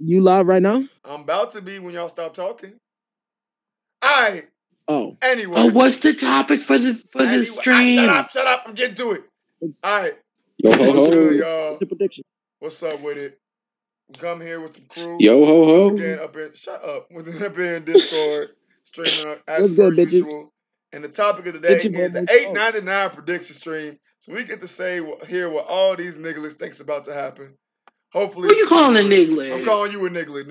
You live right now? I'm about to be when y'all stop talking. All right. Oh. Anyway. Oh, what's the topic for the stream? Shut up. I'm getting to it. All right. Yo ho What's ho. good, y'all? What's the prediction? What's up with it? We come here with the crew. Yo ho ho. Again, shut up. We're up here in Discord, streaming as What's per good, bitches? usual. And the topic of the day is the 899 prediction stream. So we get to hear what all these nigglets think's about to happen. Hopefully. Who you calling a niglet? I'm calling you a niglet.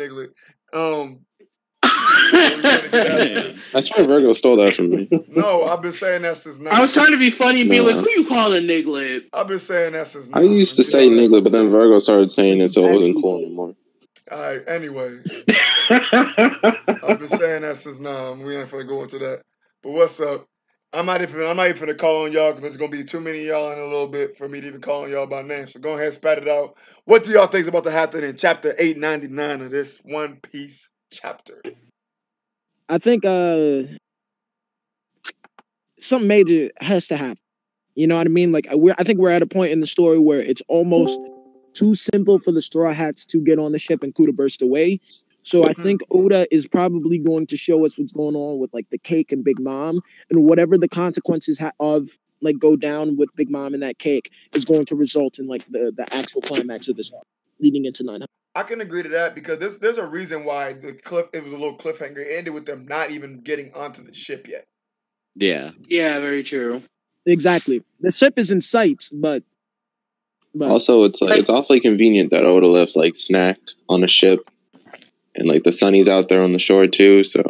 I swear Virgo stole that from me. No, I've been saying that since 9. I was trying to be funny and be like, who you calling a niglet? I've been saying that since 9. I used to say niglet, but then Virgo started saying it, so it wasn't cool anymore. Alright, anyway. I've been saying that since 9. We ain't finna go into that. But what's up? I'm not even finna call on y'all because there's gonna be too many of y'all in a little bit for me to even call on y'all by name. So go ahead and spat it out. What do y'all think is about to happen in chapter 899 of this One Piece chapter? I think something major has to happen. You know what I mean? Like I think we're at a point in the story where it's almost too simple for the Straw Hats to get on the ship and Kuda burst away. So I think Oda is probably going to show us what's going on with like the cake and Big Mom, and whatever the consequences of like go down with Big Mom and that cake is going to result in like the actual climax of this arc leading into 900. I can agree to that because there's a reason why it was a little cliffhanger. It ended with them not even getting onto the ship yet. Yeah. Yeah, very true. Exactly. The ship is in sight, but also it's like it's awfully convenient that Oda left like Snack on a ship. And like the Sunny's out there on the shore too, so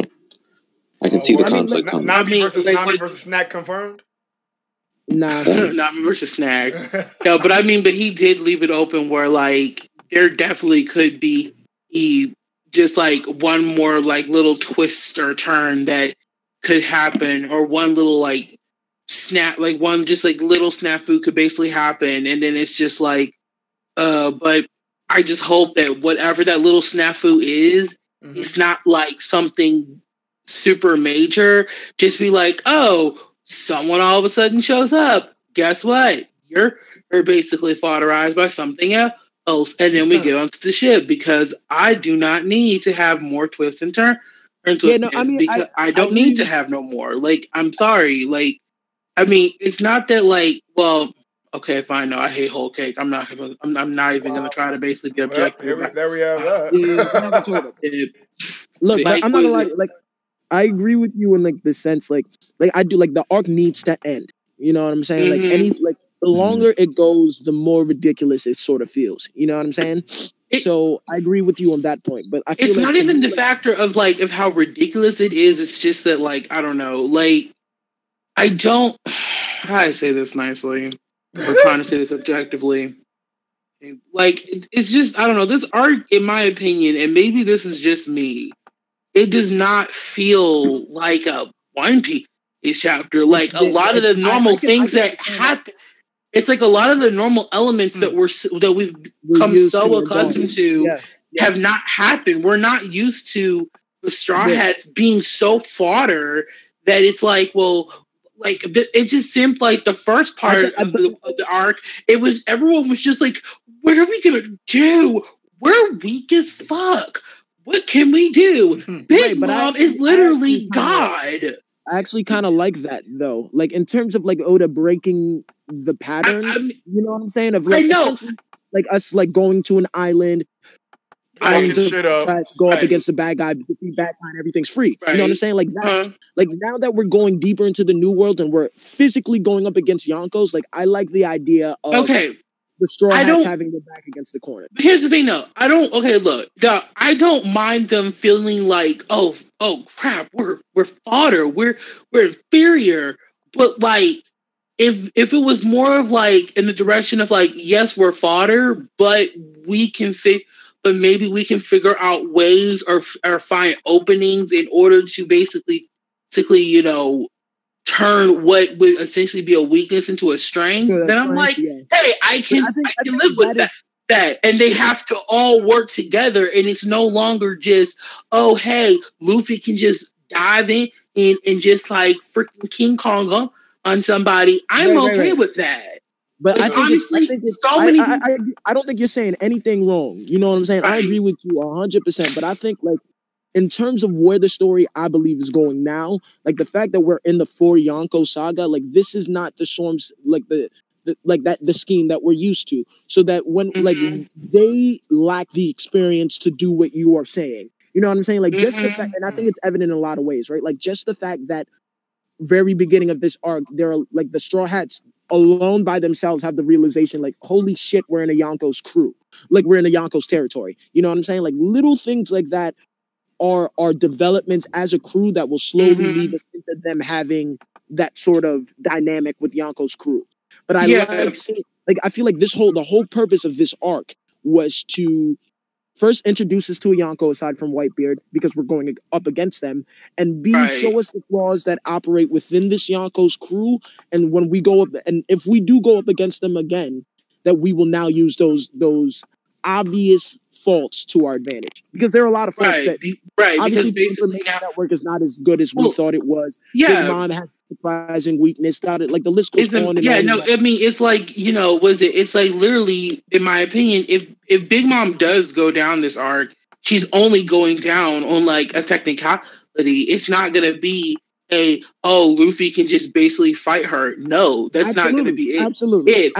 I can see the conflict coming. Nami versus Snack confirmed? Nah. Nami versus Snack. No, but he did leave it open where like there definitely could be just like one more like little twist or turn that could happen, or one little like one just like little snafu could basically happen, and then it's just like but I just hope that whatever that little snafu is, it's not like something super major. Just be like, oh, someone all of a sudden shows up. Guess what? You're basically fodderized by something else. And then we get onto the ship because I do not need to have more twists and turns. Yeah, no, because I don't need to have no more. Like, I'm sorry. Like, it's not that like, well, okay, fine. No, I hate whole cake. I'm not even gonna try to basically be objective. There we have that. Look, like, I'm not gonna lie. Like, I agree with you in like the sense, like I do. Like the arc needs to end. You know what I'm saying? Like the longer it goes, the more ridiculous it sort of feels. You know what I'm saying? So I agree with you on that point. But I feel it's like not even the factor of like of how ridiculous it is. It's just that like I don't know. Like I don't. How do I say this nicely? We're trying to say this objectively. Like, it's just, I don't know, this arc, in my opinion, and maybe this is just me, it does not feel like a One Piece chapter. Like, a lot of the normal things that happen, it's like a lot of the normal elements that we've become so accustomed to have not happened. We're not used to the Straw Hats being so fodder that it's like, well, like it just seemed like the first part of the arc, everyone was just like, what are we gonna do? We're weak as fuck. What can we do? Big Mom is literally God. I actually kind of like that though. Like in terms of like Oda breaking the pattern, you know what I'm saying? Of like essentially like us like going to an island, go up against the bad guy, defeat bad guy, and everything's free. You know what I'm saying? Like that. Like now that we're going deeper into the new world and we're physically going up against Yonkos, like I like the idea of the Straw Hats having their back against the corner. Here's the thing, though. I don't mind them feeling like, oh crap, we're fodder, we're inferior, but like. If it was more of like in the direction of like, yes, we're fodder, but we can but maybe we can figure out ways or find openings in order to basically, you know, turn what would essentially be a weakness into a strength. Then I'm like, hey, I can live with that. And they have to all work together, and it's no longer just, oh, hey, Luffy can just dive in and just like freaking King Kong on somebody. I'm okay with that. But I think honestly, it's so many. I don't think you're saying anything wrong. You know what I'm saying? Right. I agree with you 100%. But I think like in terms of where the story I believe is going now, like the fact that we're in the 4 Yonko saga, like this is not the Storms like the like that the scheme that we're used to. So that when like they lack the experience to do what you are saying. You know what I'm saying? Like just the fact, and I think it's evident in a lot of ways, right? Like just the fact that very beginning of this arc, they're like the Straw Hats alone by themselves have the realization, like, holy shit, we're in a Yonko's crew. Like we're in a Yonko's territory. You know what I'm saying? Like little things like that are developments as a crew that will slowly lead us into them having that sort of dynamic with Yonko's crew. But I like seeing, like, I feel like the whole purpose of this arc was to first introduce us to a Yonko aside from Whitebeard, because we're going up against them, and B, show us the flaws that operate within this Yonko's crew, and when we go up, and if we do go up against them again, that we will now use those obvious faults to our advantage, because there are a lot of faults that obviously the information network is not as good as we thought it was. Big Mom has surprising weakness. Started like the list goes on. And I mean, it's like, you know, it's like literally, in my opinion, if Big Mom does go down this arc, she's only going down on like a technicality. It's not gonna be Luffy can just basically fight her. No, that's not going to be it. Absolutely.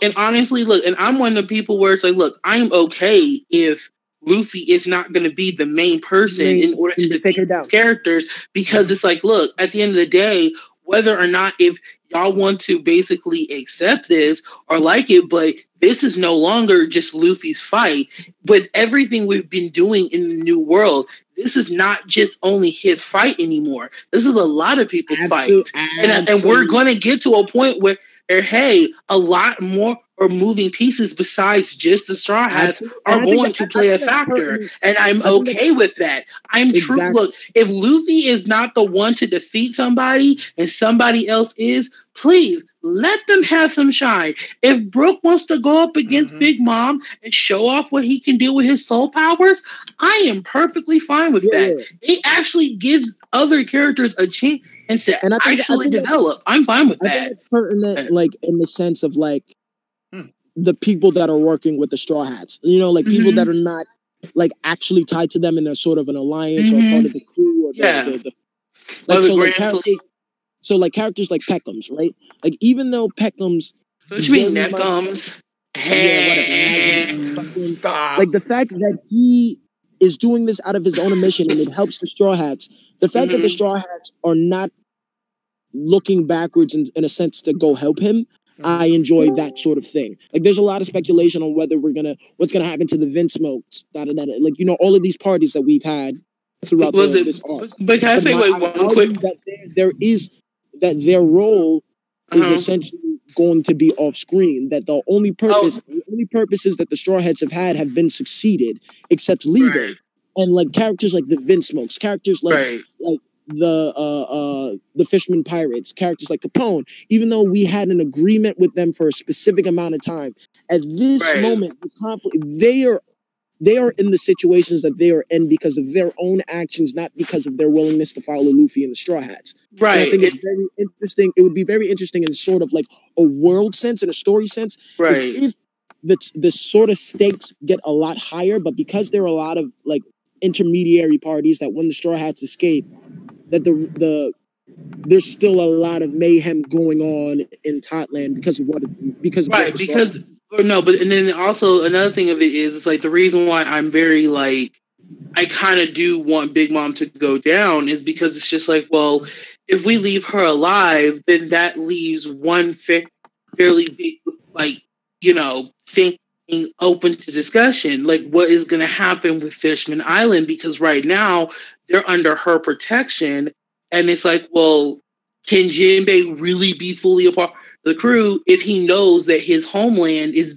And honestly, and I'm one of the people where it's like, look, I'm okay if Luffy is not going to be the main person in order to defeat these characters, because it's like, look, at the end of the day, whether or not if y'all want to basically accept this or like it, but this is no longer just Luffy's fight. With everything we've been doing in the new world, this is not just only his fight anymore. This is a lot of people's fight. And we're going to get to a point where, hey, a lot more or moving pieces besides just the Straw Hats are going to play a factor. And I'm okay with that. I'm true. Look, if Luffy is not the one to defeat somebody and somebody else is, please let them have some shine. If Brook wants to go up against Big Mom and show off what he can do with his soul powers, I am perfectly fine with that. It actually gives other characters a chance to actually develop. I'm fine with that. I think it's pertinent, like in the sense of like the people that are working with the Straw Hats. You know, like people that are not like actually tied to them in a sort of an alliance or part of the crew or the like so like characters. So like characters like Peckham's, right? Like even though Peckham's, what you mean Neckums? Like the fact that he is doing this out of his own admission and it helps the Straw Hats. The fact that the Straw Hats are not looking backwards in a sense to go help him, I enjoy that sort of thing. Like there's a lot of speculation on whether what's gonna happen to the Vince Smokes, like, you know, all of these parties that we've had throughout this arc. But can I say one quick? That their role is essentially going to be off screen. That the only purposes that the Straw Hats have been succeeded, except leaving. And like characters like the Vince Smokes, characters like the Fisherman Pirates, characters like Capone, even though we had an agreement with them for a specific amount of time, at this moment, the conflict, they are in the situations that they are in because of their own actions, not because of their willingness to follow Luffy and the Straw Hats. Right. And I think it's very interesting. It would be very interesting in sort of like a world sense and a story sense. Right. If the sort of stakes get a lot higher, but because there are a lot of like intermediary parties that when the Straw Hats escape, that there's still a lot of mayhem going on in Totland because of what and then also another thing of it is, it's like the reason why I'm very like, I kind of do want Big Mom to go down is because it's just like, well, if we leave her alive, then that leaves one fairly big, like, you know, thing open to discussion. Like, what is going to happen with Fishman Island? Because right now they're under her protection, and it's like, well, can Jinbei really be fully a part of the crew if he knows that his homeland is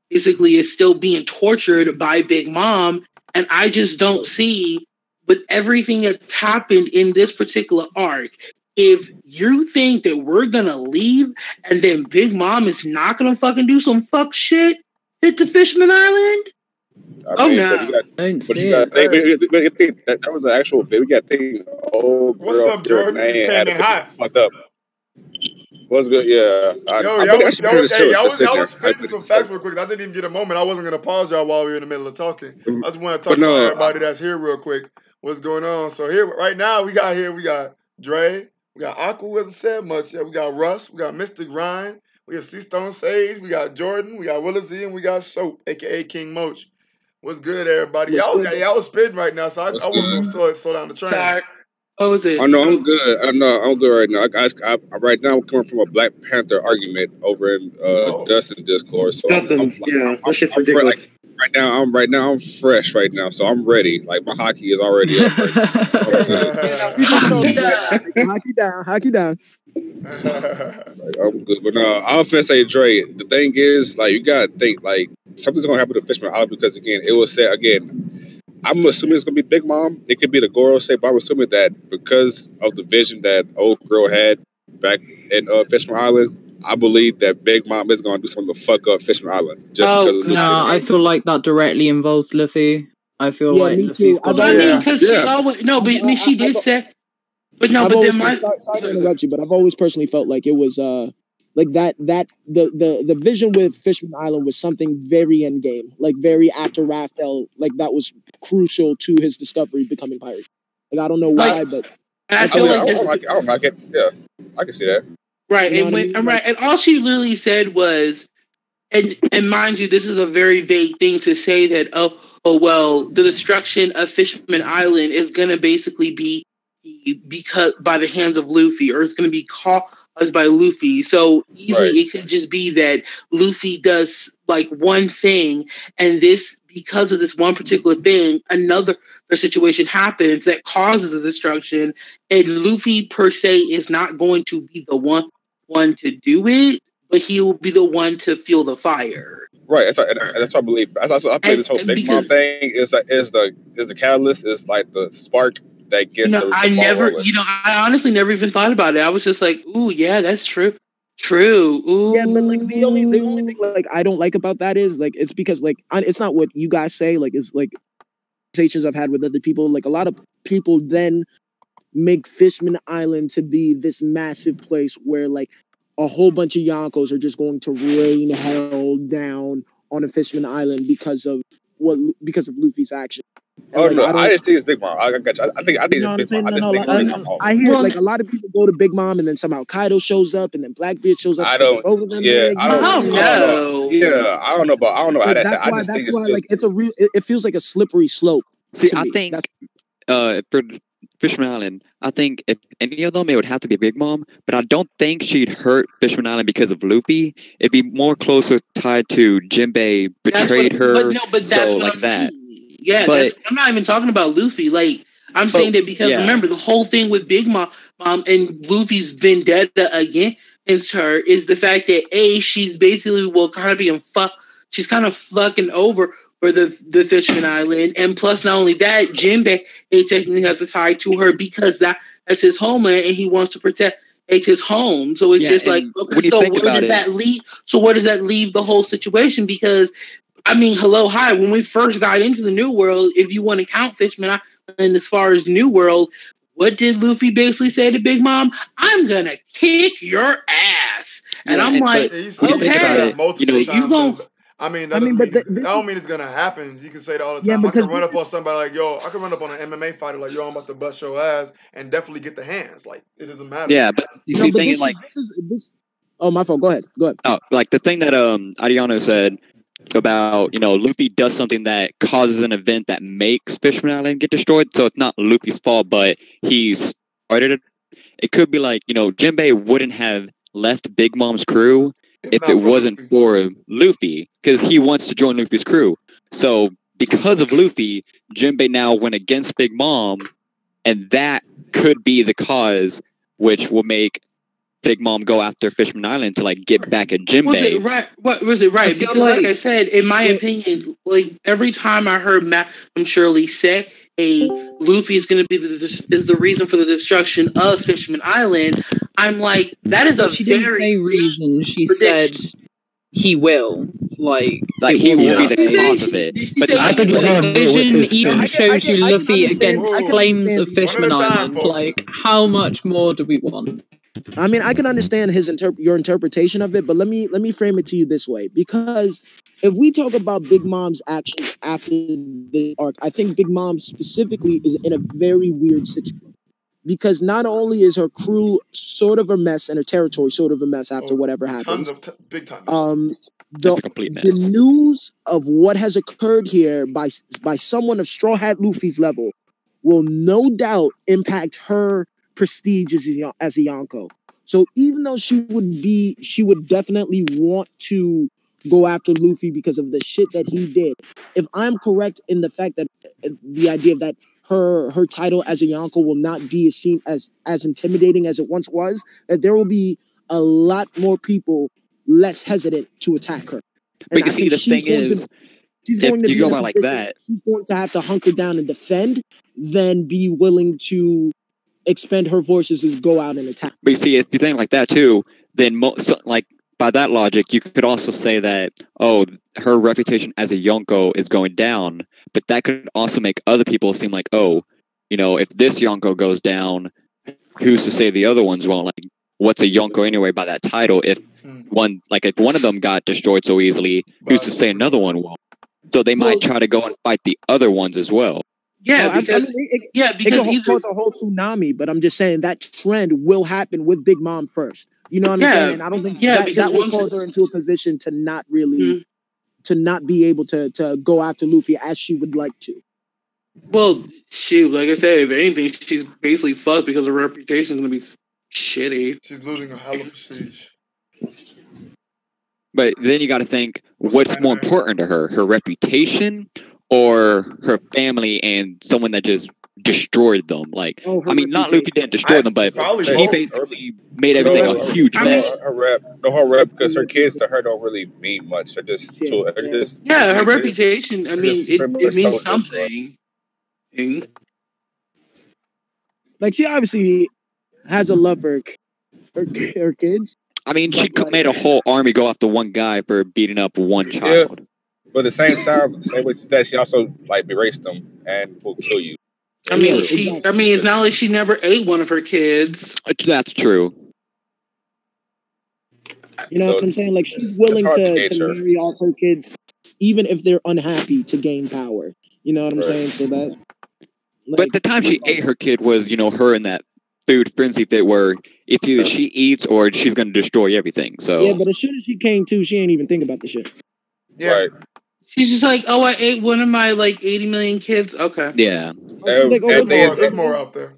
basically still being tortured by Big Mom? And I just don't see, with everything that's happened in this particular arc, if you think that we're gonna leave and then Big Mom is not gonna fucking do some fuck shit at the Fishman Island, no. That was an actual thing. We got to think. Oh, what's up, Jordan? Man, had hot. Fucked up. What's good? Yeah. Y'all was spitting some facts real quick. I didn't even get a moment. I wasn't gonna pause y'all while we were in the middle of talking. I just want to talk about everybody that's here real quick. What's going on? So here right now we got Dre, we got Aqua who hasn't said much yet. We got Russ, we got Mystic Ryan, we have C Stone Sage, we got Jordan, we got Willa Z, and we got Soap, aka King Moch. What's good, everybody? Y'all was spitting right now, so I wasn't gonna slow down the train. Sorry. Oh, is it? I know I'm good. I'm good right now. Right now I'm coming from a Black Panther argument over in Dustin Discourse. So Dustin's, that's just ridiculous. Right now I'm fresh right now, so I'm ready. Like my hockey is already up right now. So hockey down. Like, I'm good, but no, I'll say Dre. The thing is, like, you gotta think like something's gonna happen to Fishman Island because again, it was said again. I'm assuming it's gonna be Big Mom. It could be the Goro say, but I'm assuming that because of the vision that old girl had back in Fishman Island, I believe that Big Mom is gonna do something to fuck up Fishman Island. I feel like that directly involves Luffy. I feel like me too. She did say. But no, sorry to interrupt you, but I've always personally felt like it was like the vision with Fishman Island was something very endgame, like very after Raphael, like that was crucial to his discovery becoming pirate. Like I don't know why, but I feel like I don't like it. Yeah, I can see that. Right, and all she literally said was, and mind you, this is a very vague thing to say that well, the destruction of Fishman Island is gonna basically be because by the hands of Luffy, or it's gonna be caused by Luffy. So easily it could just be that Luffy does like one thing, and because of this one particular thing, another situation happens that causes the destruction, and Luffy per se is not going to be the one to do it, but he will be the one to feel the fire. Right, that's what I believe. I believe this whole Big Mom thing is the catalyst, is like the spark that gets I honestly never even thought about it. I was just like, ooh, yeah, that's true. Ooh. Yeah, but like the only thing like I don't like about that is like it's because like it's not what you guys say, like it's like conversations I've had with other people. Like a lot of people then make Fishman Island to be this massive place where like a whole bunch of Yonkos are just going to rain hell down on a Fishman Island because of Luffy's action. And I just think it's Big Mom. I got you. I think it's Big Mom. I hear like a lot of people go to Big Mom, and then somehow Kaido shows up, and then Blackbeard shows up. I don't know. Yeah, I don't know. That's why like it's a real. It feels like a slippery slope. See, I think for Fishman Island, I think if any of them, it would have to be Big Mom. But I don't think she'd hurt Fishman Island because of Luffy. It'd be more closer tied to Jinbei betrayed her. But that's what I'm saying. Yeah, I'm not even talking about Luffy. Like, I'm saying that because remember the whole thing with Big Mom and Luffy's vendetta against her is the fact that she's basically she's kind of fucking over for the Fishman Island, and plus not only that, Jinbei technically has a tie to her because that's his homeland and he wants to protect his home. So it's just like, okay, so where does that leave? So where does that leave the whole situation? Because I mean, when we first got into the New World, if you want to count Fishman Island as far as New World, what did Luffy basically say to Big Mom? I'm gonna kick your ass. And I'm like, okay, you don't. I mean, that don't mean it's gonna happen. You can say that all the time. I can run up on somebody like, yo, I can run up on an MMA fighter like, yo, I'm about to bust your ass, and definitely get the hands. Like, it doesn't matter. Yeah, but you see, thing is like, this. Oh, my fault. Go ahead. Oh, like the thing that Ariano said about, Luffy does something that causes an event that makes Fishman Island get destroyed. So it's not Luffy's fault, but he started it. It could be like, Jinbei wouldn't have left Big Mom's crew if it wasn't for Luffy, because he wants to join Luffy's crew. So because of Luffy, Jinbei now went against Big Mom, and that could be the cause which will make Big Mom go after Fishman Island to like get back at Jinbei. Was it right? Because like I said, in my opinion, like every time I heard Madam Shirley say, "Hey, Luffy is going to be the reason for the destruction of Fishman Island," I'm like, that is she didn't say reason. She said he will. Like he will be the cause of it. But I think the vision even shows you Luffy against flames of Fishman Island. Like, how much more do we want? I mean, I can understand your interpretation of it, but let me frame it to you this way. Because if we talk about Big Mom's actions after the arc, I think Big Mom specifically is in a very weird situation. Because not only is her crew sort of a mess and her territory sort of a mess after whatever happens, big time. The news of what has occurred here by someone of Straw Hat Luffy's level will no doubt impact her prestige as a Yonko. So even though she would definitely want to go after Luffy because of the shit that he did. If I'm correct in the fact that the idea that her title as a Yonko will not be seen as intimidating as it once was, that there will be a lot more people less hesitant to attack her. But you see, the thing is, she's going to be in a position like she's going to have to hunker down and defend, than be willing to expend her forces and go out and attack. But you see, if you think like that too, then like by that logic, you could also say that, oh, her reputation as a Yonko is going down, but that could also make other people seem like, oh, you know, if this Yonko goes down, who's to say the other ones won't? Like, what's a Yonko anyway by that title? If one of them got destroyed so easily, who's to say another one won't? So they might try to go and fight the other ones as well. Yeah, because because it could cause a whole tsunami. But I'm just saying that trend will happen with Big Mom first. You know what I'm saying? And I don't think that will cause her into a position to not really to not be able to go after Luffy as she would like to. Well, shoot, like I said, if anything, she's basically fucked because her reputation is gonna be shitty. She's losing a hell of a prestige. But then you got to think, what's more important to her, her reputation or her family and someone that just destroyed them? Like, I mean, not Luffy didn't destroy them, but he basically made everything a huge mess. Her rep, because her kids to her don't really mean much. They're just, her reputation. I mean, it means something. Like, she obviously has a love for her kids. I mean, she made a whole army go after one guy for beating up one child. Yeah. But at the same time, same way that she also like erased them and will kill you. I mean, it's not like she never ate one of her kids. That's true. You know what I'm saying? Like, she's willing to marry off her kids, even if they're unhappy, to gain power. You know what I'm saying? So that. Like, but the time she ate her kid was, you know, her in that food frenzy fit where it's either she eats or she's going to destroy everything. So yeah, but as soon as she came to, she ain't even think about the shit. Yeah. Right. She's just like, oh, I ate one of my like 80 million kids. Okay. Yeah. Like, there's more out there.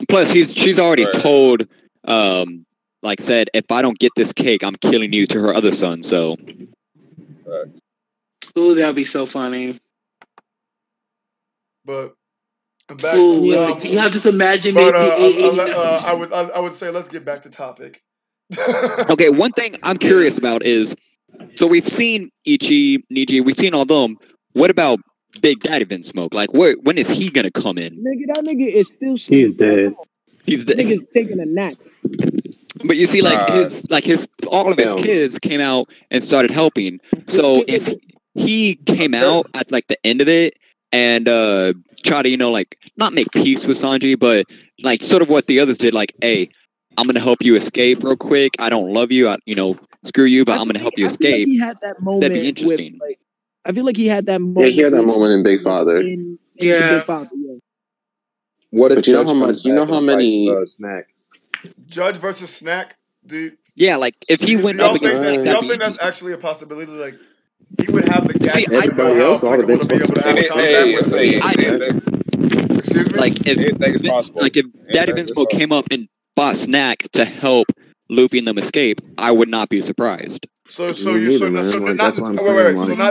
Plus, she's already told, like said, if I don't get this cake, I'm killing you to her other son. So. Ooh, that'd be so funny. But. Back you have just imagine maybe I would say let's get back to topic. Okay, one thing I'm curious about is, so we've seen Ichi, Niji, we've seen all them. What about Big Daddy Vinsmoke? Like, when is he gonna come in? Nigga, that nigga is still sleeping. He's dead. Nigga's taking a nap. But you see, all of his kids came out and started helping. So if he came out at like the end of it and try to, you know, like not make peace with Sanji, but like sort of what the others did, like, hey, I'm gonna help you escape real quick. I don't love you, screw you, but I'm gonna help you escape. Like he had that moment. That'd be interesting. I feel like he had that moment. Yeah, he had that moment in Big Father. In Big Father, yeah. What if you know how many Snack? Judge versus Snack, dude. Yeah, like if he went up against Snack, y'all think that's actually a possibility? Like he would have the gap. See, everybody else, all the big Excuse me? Like if Daddy Vinsmoke came up and fought Snack to help Luffy and them escape, I would not be surprised. So not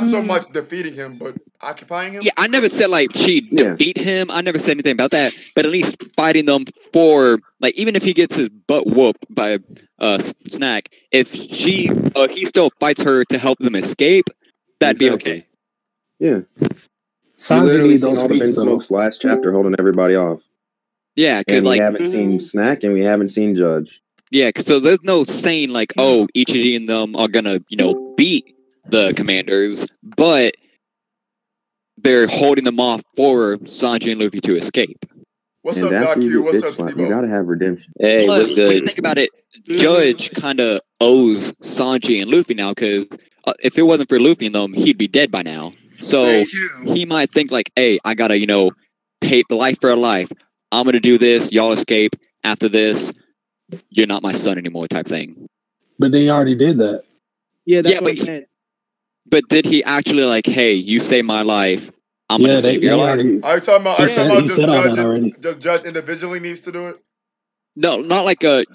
so much defeating him, but occupying him. Yeah, I never said like she defeat him. I never said anything about that. But at least fighting them for, like, even if he gets his butt whooped by Snack, if he still fights her to help them escape, that'd be okay. Yeah. Sanji needs those feet last chapter holding everybody off. Yeah, because we haven't seen Snack and we haven't seen Judge. Yeah, so there's no saying like, oh, Ichiji and them are gonna, beat the commanders, but they're holding them off for Sanji and Luffy to escape. What's And up, Doc after you Q? get What's bitch up, slapped, Steve? you gotta have redemption. Hey, Plus, what's when you good? think about it, Judge kind of owes Sanji and Luffy now, because if it wasn't for Luffy and them, he'd be dead by now. So Very true. he might think like, hey, I gotta, pay the life for a life. I'm gonna do this, y'all escape. After this, you're not my son anymore type thing. But they already did that. Yeah, that's what I'm saying. But did he actually like, hey, you saved my life, I'm gonna save your life? already, Are you talking about? Are you talking about he just said all that Judge? already. Just Judge individually needs to do it. No, not like Judge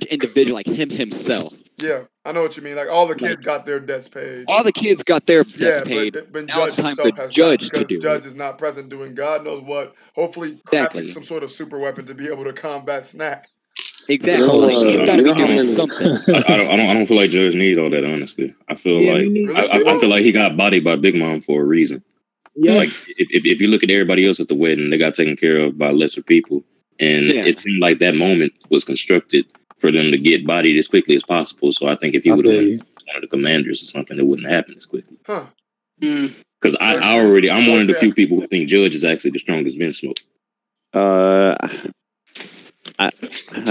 individual, like him himself. Yeah, I know what you mean. Like all the kids got their debts paid. All the kids got their debts paid. But Now Judge it's time himself for has Judge not, to because do Judge it. is not present doing God knows what. Hopefully, Exactly. crafting some sort of super weapon to be able to combat Snack. Exactly. You know, Like, he's got to be doing something. I don't feel like Judge needs all that. Honestly, I feel like I feel like he got bodied by Big Mom for a reason. Yeah. Like if you look at everybody else at the wedding, they got taken care of by lesser people, and it seemed like that moment was constructed for them to get bodied as quickly as possible. So I think if he would have been one of the commanders or something, it wouldn't happen as quickly. Huh. Because I'm one of the few people who think Judge is actually the strongest Vince Smoke. I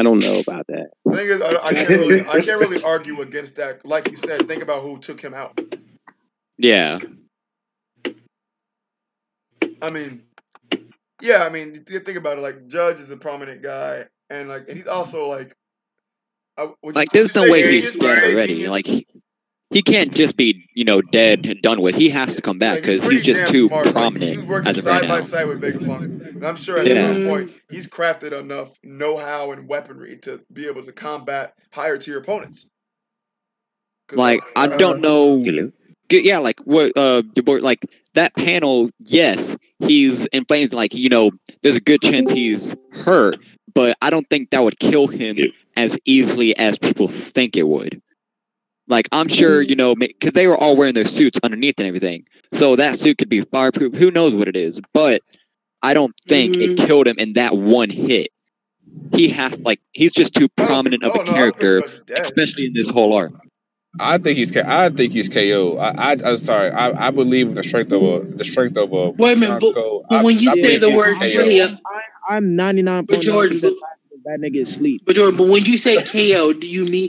don't know about that. The thing is, I can't really argue against that. Like you said, think about who took him out. Yeah. I mean, you think about it. Like Judge is a prominent guy, and he's also like there's no way he's dead already. Like he can't just be dead and done with. He has to come back because he's just too prominent He's working as of right side by now. side with Vegapunk, and I'm sure at some point he's crafted enough know-how and weaponry to be able to combat higher tier opponents. Like I don't know. Yeah, like what like that panel, yes, he's in flames, like, there's a good chance he's hurt, but I don't think that would kill him as easily as people think it would. Like, I'm sure, because they were all wearing their suits underneath and everything. So that suit could be fireproof. Who knows what it is? But I don't think it killed him in that one hit. He's just too prominent of a character, especially in this whole arc. I think he's KO. I'm sorry. I believe in the strength of a. Wait a minute, but when you say the word KO, I'm 99.9% that nigga is asleep. But Jordan, but when you say KO, do you mean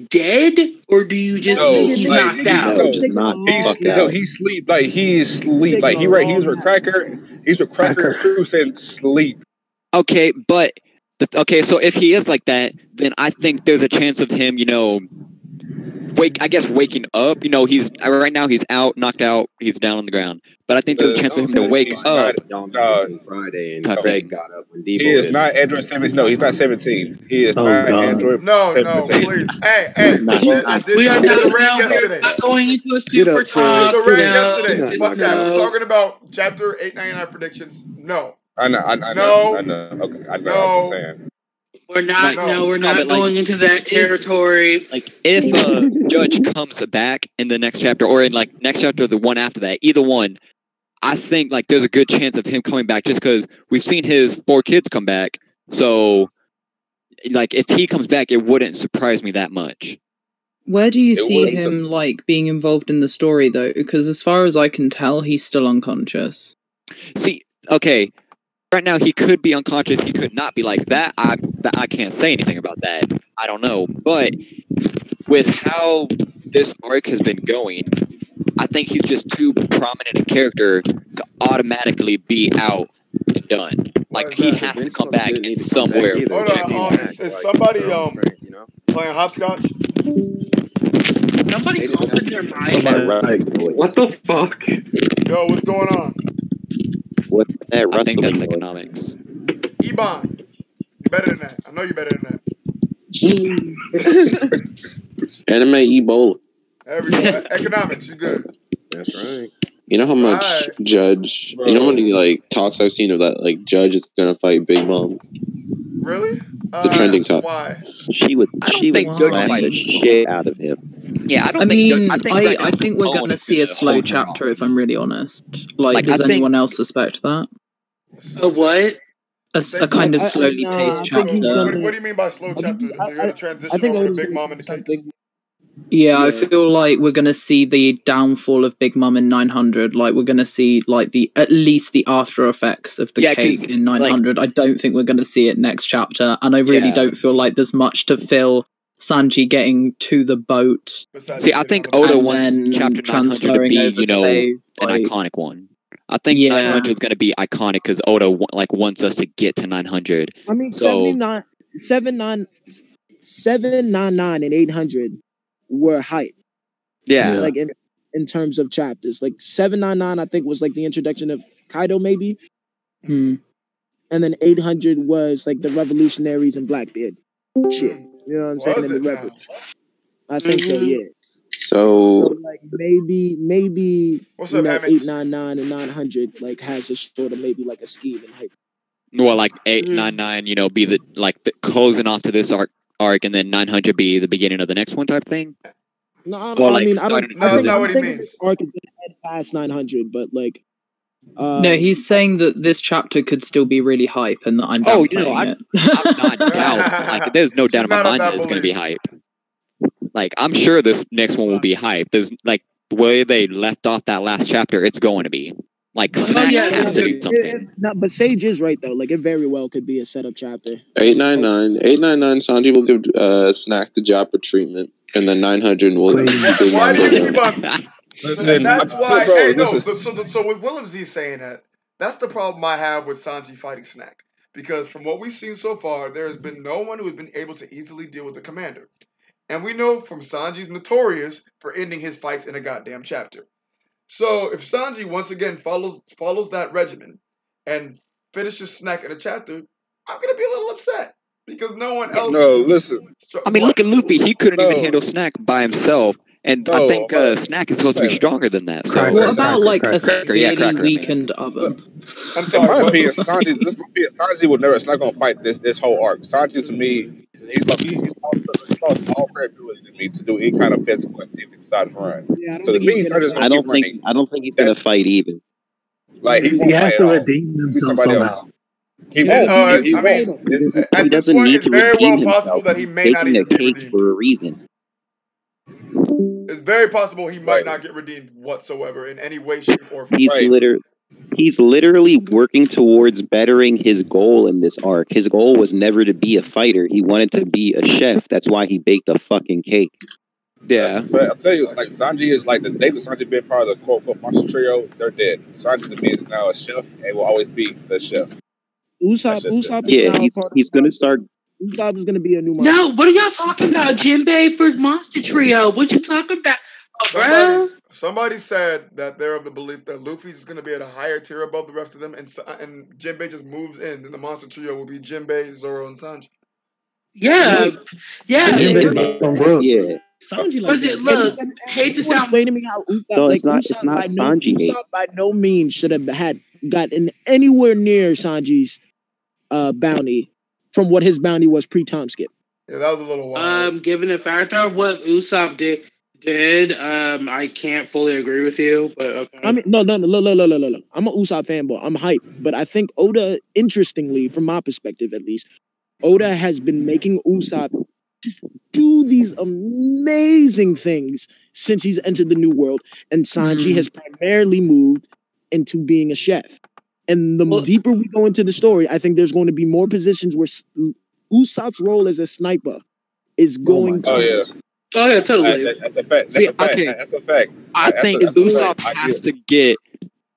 dead, or do you just mean he's knocked out? He's sleep. Like he's sleep. Like he's with Cracker. He's with Cracker Cruz and sleep. Okay, but so if he is like that, then I think there's a chance of him, waking up. He's right now he's out, knocked out, he's down on the ground. But I think there's a chance for him to wake up. Friday and Craig got up when Debo. He is not Android 17. No, he's not 17. He is not Android. No, please. Hey. We are not going into a super talk. Yesterday. Fuck that. We're talking about chapter 899 predictions. No. I know. Okay, I know. I'm just saying. We're not. We're not going into that territory. Like, if Judge comes back in the next chapter, or in next chapter, or the one after that, either one, I think there's a good chance of him coming back, just because we've seen his 4 kids come back. So, if he comes back, it wouldn't surprise me that much. Where do you see him being involved in the story, though? Because as far as I can tell, he's still unconscious. See, okay. Right now, he could be unconscious. He could not be like that. I can't say anything about that. I don't know. But with how this arc has been going, I think he's just too prominent a character to automatically be out and done. He has to come back in somewhere. Hold on. Is somebody playing hopscotch? Somebody open their mic. What the fuck? Yo, what's going on? What's that? I think that's economics. Ebon, you're better than that. I know you're better than that. Anime Ebola. There we go. Economics, you good. That's right. You know how much Judge, you know how many talks I've seen of that Judge is gonna fight Big Mom? Really? It's a trending topic. Why? She would slap the shit out of him. Yeah, I think we're gonna see a slow chapter, if I'm really honest. Does anyone else suspect that? A what? A kind of slowly paced chapter. What do you mean by slow chapter? You're gonna transition over to Big Mom and something. Yeah, I feel like we're gonna see the downfall of Big Mom in 900. Like we're gonna see like at least the after effects of the cake in 900. Like, I don't think we're gonna see it next chapter, and I really don't feel like there's much to fill Sanji getting to the boat. See, I think Oda wants chapter 900 to be, an iconic one. I think 900 is gonna be iconic because Oda wants us to get to 900. I mean, 799 and 800 were hype. Yeah. Like in terms of chapters. Like 799 I think was like the introduction of Kaido maybe. And then 800 was like the revolutionaries and Blackbeard. Shit. You know what I'm saying? In the rebels. I think so, yeah. So like maybe 899 and 900 like has a sort of maybe like a scheme and hype. Well, like 899, be the closing off to this arc, and then 900 be the beginning of the next one type thing. No, I think this arc is gonna head past 900, but like. No, he's saying that this chapter could still be really hype, and that I'm downplaying it. I'm not doubt. Like, there's no doubt in my mind that it's going to be hype. Like, I'm sure this next one will be hype. There's like the way they left off that last chapter, it's going to be like Snack has to do something. But Sage is right though. Like, it very well could be a setup chapter. 899. Sanji will give Snack the Joppa treatment, and then 900 will. Why do you keep on? Listen, that's why. So with Williams, he's saying that. That's the problem I have with Sanji fighting Snack. Because from what we've seen so far, there has been no one who has been able to easily deal with the commander. And we know from Sanji's notorious for ending his fights in a goddamn chapter. So if Sanji once again follows that regimen and finishes Snack in a chapter, I'm gonna be a little upset. Because no one else. No, listen. I mean, look at Luffy. He couldn't even handle Snack by himself. And I think Snack is supposed to be stronger than that. So. What about like a severely weakened oven? I'm sorry. In my opinion, Sanji would never. It's not gonna fight this whole arc. Sanji, to me, he's lost all credibility to me to do any kind of physical activity besides run. Yeah, I don't think he's gonna fight either. Like he has to redeem himself somehow. He doesn't need to redeem himself. He's baking a cake for a reason. It's very possible he might not get redeemed whatsoever in any way, shape, or form. He's literally working towards bettering his goal in this arc. His goal was never to be a fighter. He wanted to be a chef. That's why he baked a fucking cake. Yeah. I'm telling you, it's like Sanji is like the days of Sanji being part of the quote-unquote monster trio, they're dead. Sanji to me is now a chef and will always be the chef. Usopp is he's going to start. Usopp is going to be a new monster. No, what are y'all talking about? Jinbei for Monster Trio. What you talking about, bro? Somebody said that they're of the belief that Luffy is going to be at a higher tier above the rest of them, and Jinbei just moves in, and the Monster Trio will be Jinbei, Zoro, and Sanji. Yeah. Sanji like that. Look, hate to sound. Explain to me how Usopp, it's not Sanji. Usopp by no means should have gotten anywhere near Sanji's bounty from what his bounty was pre-time skip. Yeah, that was a little wild. Given the factor of what Usopp did, I can't fully agree with you. But okay. I mean, no. I'm a Usopp fanboy. I'm hyped, but I think Oda, interestingly, from my perspective at least, Oda has been making Usopp just do these amazing things since he's entered the New World, and Sanji has primarily moved into being a chef. And the deeper we go into the story, I think there's going to be more positions where Usopp's role as a sniper is going to... Oh yeah, totally. That's a fact. That's a fact. I think Usopp has to get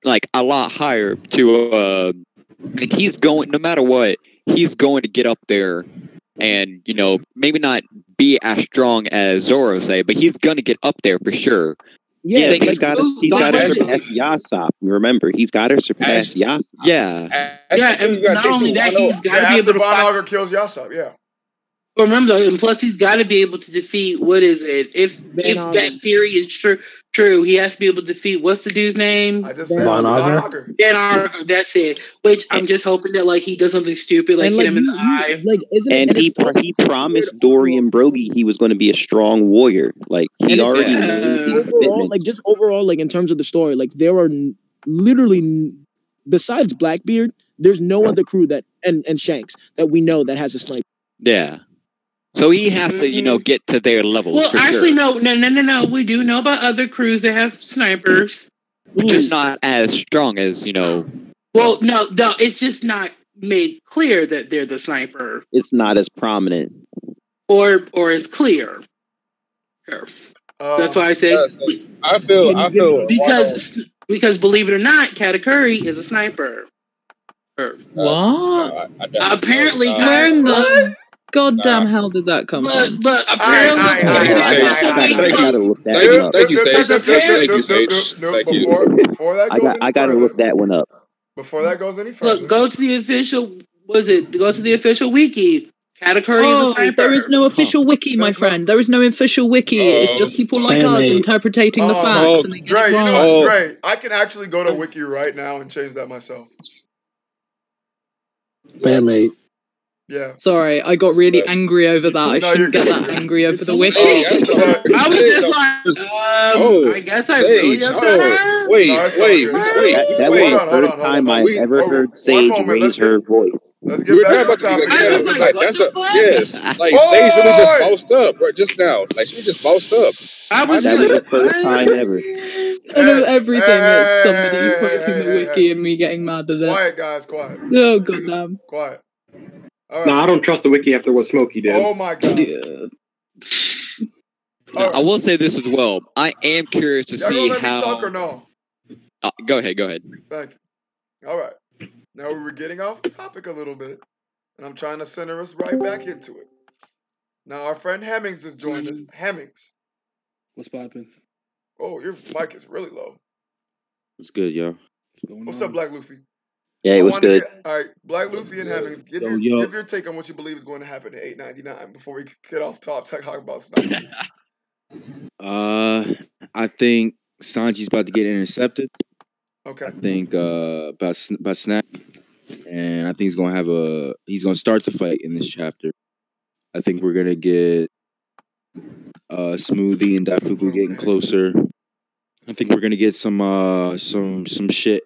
like a lot higher to like he's going, no matter what, he's going to get up there and, maybe not be as strong as Zoro say, but he's going to get up there for sure. Yeah, he's got to surpass Yasopp. Remember, he's got to surpass Yasopp. Yeah. And not only that, he's got to be able to fight. Kills Yasopp, yeah. But remember, and plus he's got to be able to defeat, what is it? If that theory is true, he has to be able to defeat, what's the dude's name? Von Auger. Ben Auger, that's it. Which I'm just hoping that he does something stupid, hit him in the eye. He promised Dorian Broggie he was going to be a strong warrior. He already overall, in terms of the story, there are literally, besides Blackbeard, there's no other crew and Shanks that we know that has a sniper. Yeah. So he has to, you know, get to their level. Well, actually, sure. no. We do know about other crews that have snipers. Just not as strong as, you know. Well, no. It's just not made clear that they're the sniper. It's not as prominent. Or it's clear. Sure. That's why I say. I feel because believe it or not, Katakuri is a sniper. What? Apparently, what? Goddamn hell did that come from? Look, apparently. Thank you, Sage. Thank you, Sage. Thank you. Before that goes I gotta look that one up. Before that goes any further. Look, go to the official. Go to the official wiki. Katakuri is a sniper. There is no official wiki, my friend. There is no official wiki. It's just people like us interpreting the facts. And they get it wrong. Dre, I can actually go to wiki right now and change that myself. Bandmate. Yeah. Sorry, I got really angry over that. I shouldn't get that angry over the wiki. I was just like, I guess I really upset her. Wait. That was the first time I've ever heard Sage raise her voice. Let's get back to the topic. Yes, like Sage really just bossed up right just now. Like she just bossed up. That was the first time ever. I know everything is somebody quoting the wiki and me getting mad at it. Quiet, guys, quiet. Oh, goddamn. Quiet. Right. No, I don't trust the wiki after what Smokey did. Oh my god. Yeah. I will say this as well. I am curious to see let how. Me talk or no? Go ahead. Thank you. All right. Now we were getting off topic a little bit, and I'm trying to center us right back into it. Now our friend Hemmings has joined us. Hemmings. What's poppin'? Oh, your mic is really low. What's good, yo? What's up, Black Luffy? Yeah, it was good. All right, Black Luffy and Hemmings, give your take on what you believe is going to happen at 899 before we get off top. Talk about snipers. I think Sanji's about to get intercepted. Okay. I think about Snap, and I think he's gonna start the fight in this chapter. I think we're gonna get Smoothie and Daifuku getting closer. I think we're gonna get some shit.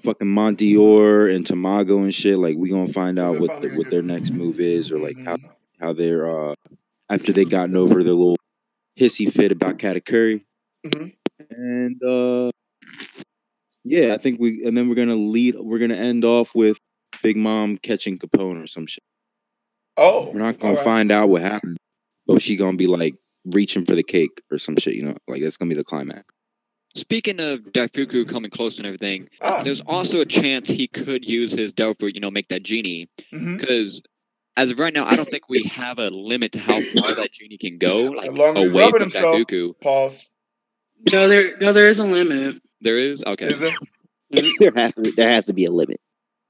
Fucking Montior and Tamago and shit. Like we gonna find out what their next move is, or like how they're after they gotten over their little hissy fit about Katakuri. And yeah, I think we're gonna end off with Big Mom catching Capone or some shit. Oh, we're not gonna find out what happened, but she gonna be like reaching for the cake or some shit, you know, like that's gonna be the climax. Speaking of Daifuku coming close and everything, there's also a chance he could use his Devil Fruit, you know, make that genie. Because as of right now, I don't think we have a limit to how far that genie can go, like away from Daifuku. Pause. No, there is a limit. There is? Okay. Is there? There has to be a limit.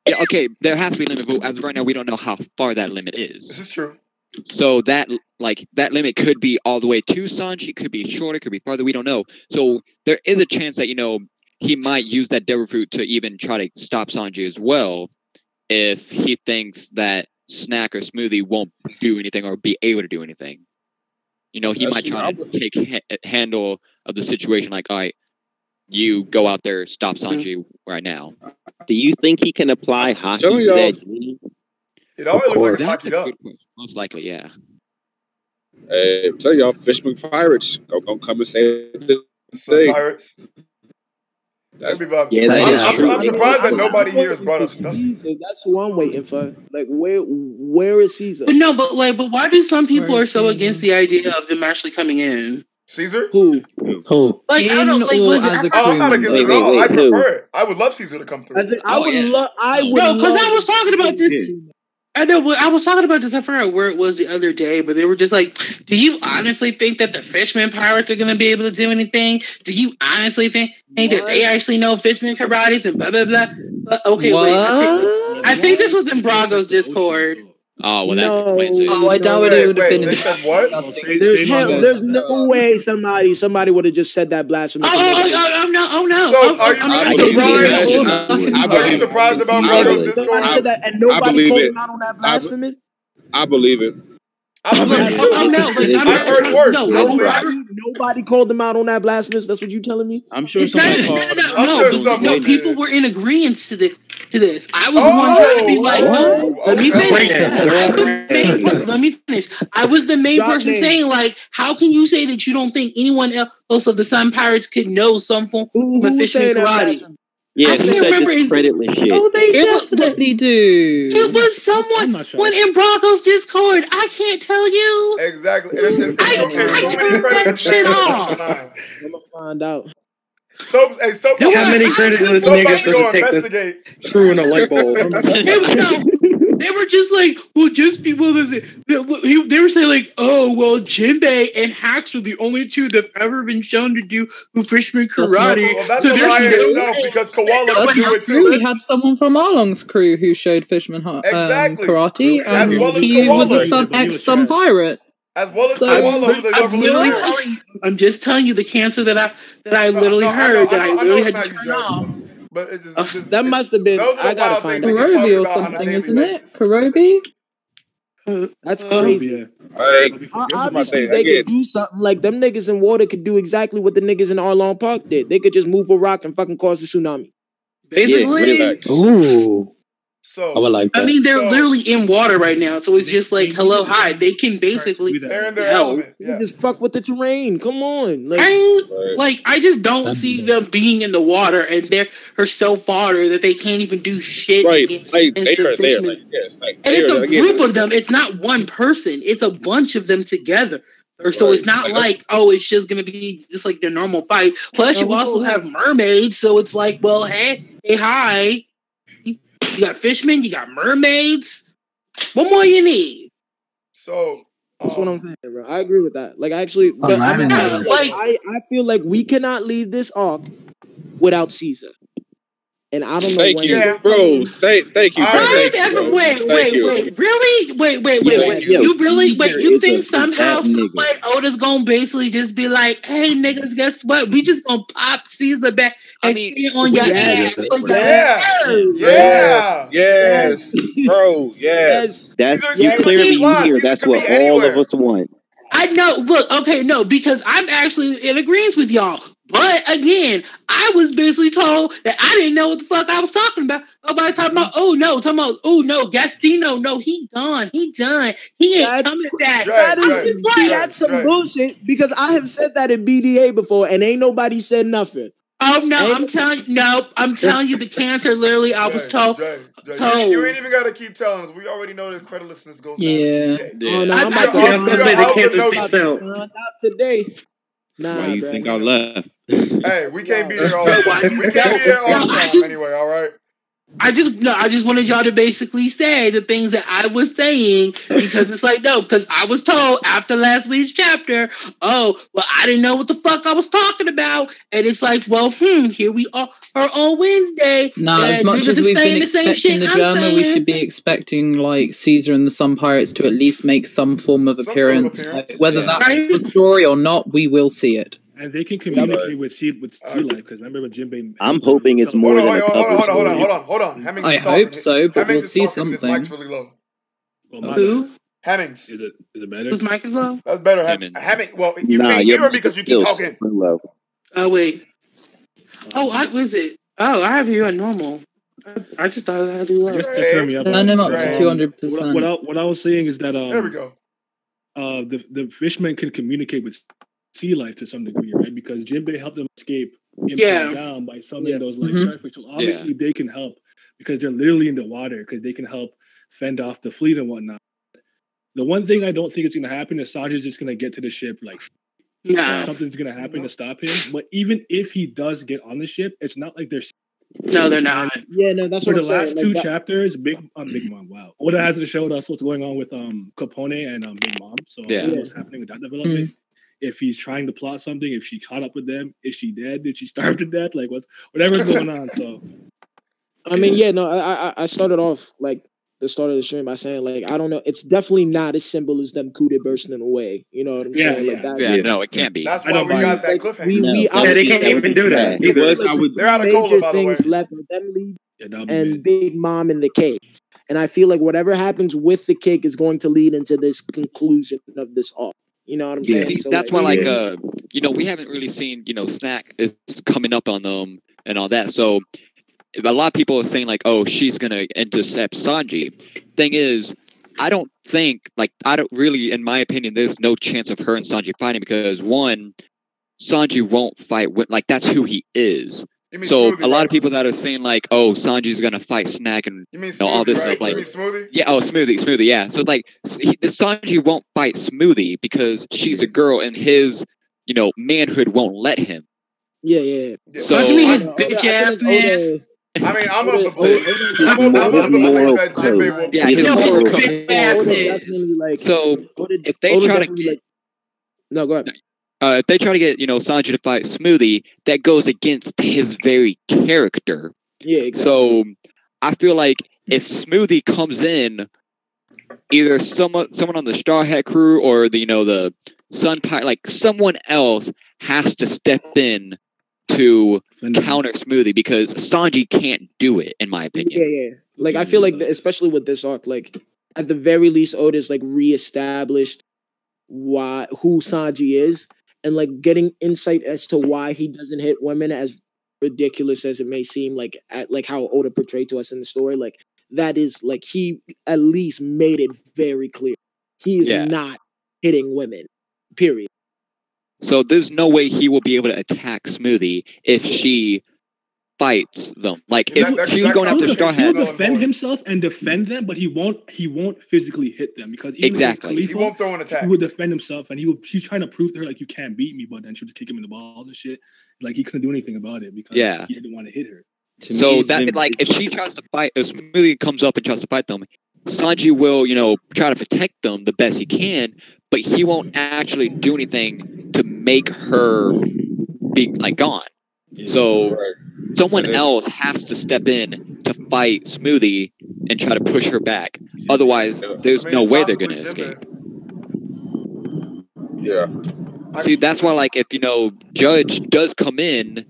Yeah, okay, there has to be a limit, but as of right now, we don't know how far that limit is. This is true. So that limit could be all the way to Sanji, it could be shorter, it could be farther, we don't know. So there is a chance that, you know, he might use that Devil Fruit to even try to stop Sanji as well, if he thinks that Snack or Smoothie won't do anything or be able to do anything. You know, he might try to take handle of the situation, like, all right, you go out there, stop Sanji right now. Do you think he can apply hockey to that genie? It always looks like hockeyed up. Most likely, yeah. Hey, tell y'all, Fishman Pirates gonna come and save the day. Pirates. That's I'm surprised that nobody here has brought up Caesar. That's who I'm waiting for. Like, where is Caesar? But no, but why do some people are so against the idea of them actually coming in? Caesar? Who? Like, I don't like. I'm not against it at all. I prefer it. I would love Caesar to come through. I would love. No, because I was talking about this. I know. I was talking about this. I forgot where it was the other day, but they were just like, "Do you honestly think that the Fishman Pirates are going to be able to do anything? Do you honestly think that they actually know Fishman karates and blah blah blah?" Okay, wait. I think this was in Brago's Discord. Oh, well, no. I doubt it would have been. They said what? There's no way somebody would have just said that blasphemy. Oh no. So are you surprised about Brago's Discord? Nobody said that, and nobody called him out on that blasphemous. I believe it. I've heard worse. Nobody called them out on that blasphemous. That's what you telling me? I'm sure somebody called. No, people were in agreement to this. I was the one trying to be like, no, let me finish. Let me finish. I was the main person saying, like, how can you say that you don't think anyone else of the Sun Pirates could know some form of Fisherman karate? Yeah, who said discreditless shit? Oh, they definitely do. It was someone when in Bronco's Discord. I can't tell you. Exactly. I turned that shit off. I'm gonna find out. How many creditless niggas does it take to screw in a light bulb? They were just like, well, just people. They were saying like, oh, well, Jinbei and Hacks are the only two that've ever been shown to do fisherman karate. Well, that's so there's because Koala do it too. We had someone from Arlong's crew who showed fisherman karate, and he was a ex-Sun pirate. As well as I'm just telling you the cancer that I literally heard that I literally had to turn off. But that must have been. I gotta find out. Karobi or something, isn't it? Karobi. That's crazy. Obviously, they could do something like them niggas in water could do exactly what the niggas in Arlong Park did. They could just move a rock and fucking cause a tsunami. Basically. Ooh. So I would like that. I mean, they're literally in water right now, so it's just like, hello, hi. They can basically help. You just fuck with the terrain. Come on, I just don't see them being in the water, and they're so far that they can't even do shit. Right, and it's a group of them. It's not one person. It's a bunch of them together. So it's not like, oh, it's just gonna be just like their normal fight. Plus, you also have mermaids, so it's like, well, hey, hi. You got fishermen, you got mermaids. What more you need? So that's what I'm saying, bro. I agree with that. Like, actually, but I feel like we cannot leave this arc without Caesar. And I don't know. Thank you, bro. Thank you. Wait. Really? Wait. You really? Wait. You think somehow Oda's gonna basically just be like, "Hey, niggas, guess what? We just gonna pop Caesar back." I mean, on your ass. Yes, bro. Yes. That's you clearly hear. That's what all of us want. I know. Look, okay, no, because I'm actually in agreement with y'all. But again, I was basically told that I didn't know what the fuck I was talking about. Nobody talking about, oh no, Gastino, no, he gone, he done, he ain't coming back. That's some bullshit because I have said that in BDA before and ain't nobody said nothing. Oh no, I'm telling you the cancer. Literally, I was told. You ain't even gotta keep telling us. We already know that creditlessness goes. Oh no, I'm about to say the cancer seeks out. Not today. Nah, why you think I left? Hey, we can't be here all the time. We can't be here all the time anyway, all right? I just wanted y'all to basically say the things that I was saying because it's like, no, because I was told after last week's chapter, oh, well, I didn't know what the fuck I was talking about. And it's like, well, here we are on Wednesday. No, as much as we've been expecting the drama, we should be expecting like Caesar and the Sun Pirates to at least make some form of appearance. Like, whether that's the story or not, we will see it. And they can communicate with sea life because remember when Jinbei. I'm hoping it's more than a couple. Hold on. I hope so, but we'll see something. His mic's really low. Who? Hemmings. Is it better? Whose mic is low? That's better. Hemmings. Well, you can't hear him because you keep talking. Low. Oh wait. Oh, was it? Oh, I have you on normal. I just thought I had you low. Just turn me up. I'm up to 200%. What I was saying is that there we go. The fishermen can communicate with sea life to some degree, right? Because Jinbei helped them escape down by summoning those like starfish. So obviously they can help because they're literally in the water because they can help fend off the fleet and whatnot. The one thing I don't think is going to happen is Sanji's just going to get to the ship like something's going to happen to stop him. But even if he does get on the ship, it's not like they're not. Yeah, no, that's what I'm saying. For the last two chapters, Big Mom, wow. Oda hasn't showed us what's going on with Capone and Big Mom. So what's happening with that development. If he's trying to plot something, if she caught up with them, is she dead? Did she starve to death? Like whatever's going on. So I mean, I started off like the start of the stream by saying like I don't know, it's definitely not as simple as them Kude bursting away. You know what I'm saying? Like that. No, it can't be. That's why we got that cliffhanger. They can't even do that. They're out of major things left with them leave and Big Mom in the cave. And I feel like whatever happens with the kick is going to lead into this conclusion of this arc. You know what I'm saying? See, so that's why, like, you know, we haven't really seen, you know, Snack is coming up on them and all that. So a lot of people are saying, like, oh, she's going to intercept Sanji. Thing is, I don't really, in my opinion, there's no chance of her and Sanji fighting because, one, Sanji won't fight, like, that's who he is. So Smoothie, a lot of people that are saying, like, oh, Sanji's going to fight Snack and all this stuff. Like, Smoothie? Yeah, oh, Smoothie, yeah. So, like, the Sanji won't fight Smoothie because she's a girl and his, you know, manhood won't let him. Yeah. So, his bitch ass. I mean, I'm of the belief that Jinbei will. Yeah, his moral code. Definitely, like, so if they try to get, no, go ahead. If they try to get, you know, Sanji to fight Smoothie, that goes against his very character. Yeah, exactly. So I feel like if Smoothie comes in, either someone on the Straw Hat crew or the, you know, the Sun Pirate, like someone else has to step in to counter Smoothie because Sanji can't do it, in my opinion. Yeah. Like, I feel like, especially with this arc, like, at the very least, Oda's, like, reestablished who Sanji is, and, like, getting insight as to why he doesn't hit women, as ridiculous as it may seem, like, like how Oda portrayed to us in the story, like, that is, like, he at least made it very clear. He is not hitting women, period. So there's no way he will be able to attack Smoothie if she fights them. Like, if she's going after Straw Hat, he'll defend himself and defend them, but he won't physically hit them because even exactly Khalifa, he won't throw an attack. He would defend himself and he's trying to prove to her, like, you can't beat me, but then she'll just kick him in the balls and shit. Like, he couldn't do anything about it because he didn't want to hit her. So that, like, if she tries to fight, if Smoothie comes up and tries to fight them, Sanji will, you know, try to protect them the best he can, but he won't actually do anything to make her be, like, gone. So someone else has to step in to fight Smoothie and try to push her back. Otherwise, there's no way they're going to escape. Yeah. See, that's why, like, if, you know, Judge does come in,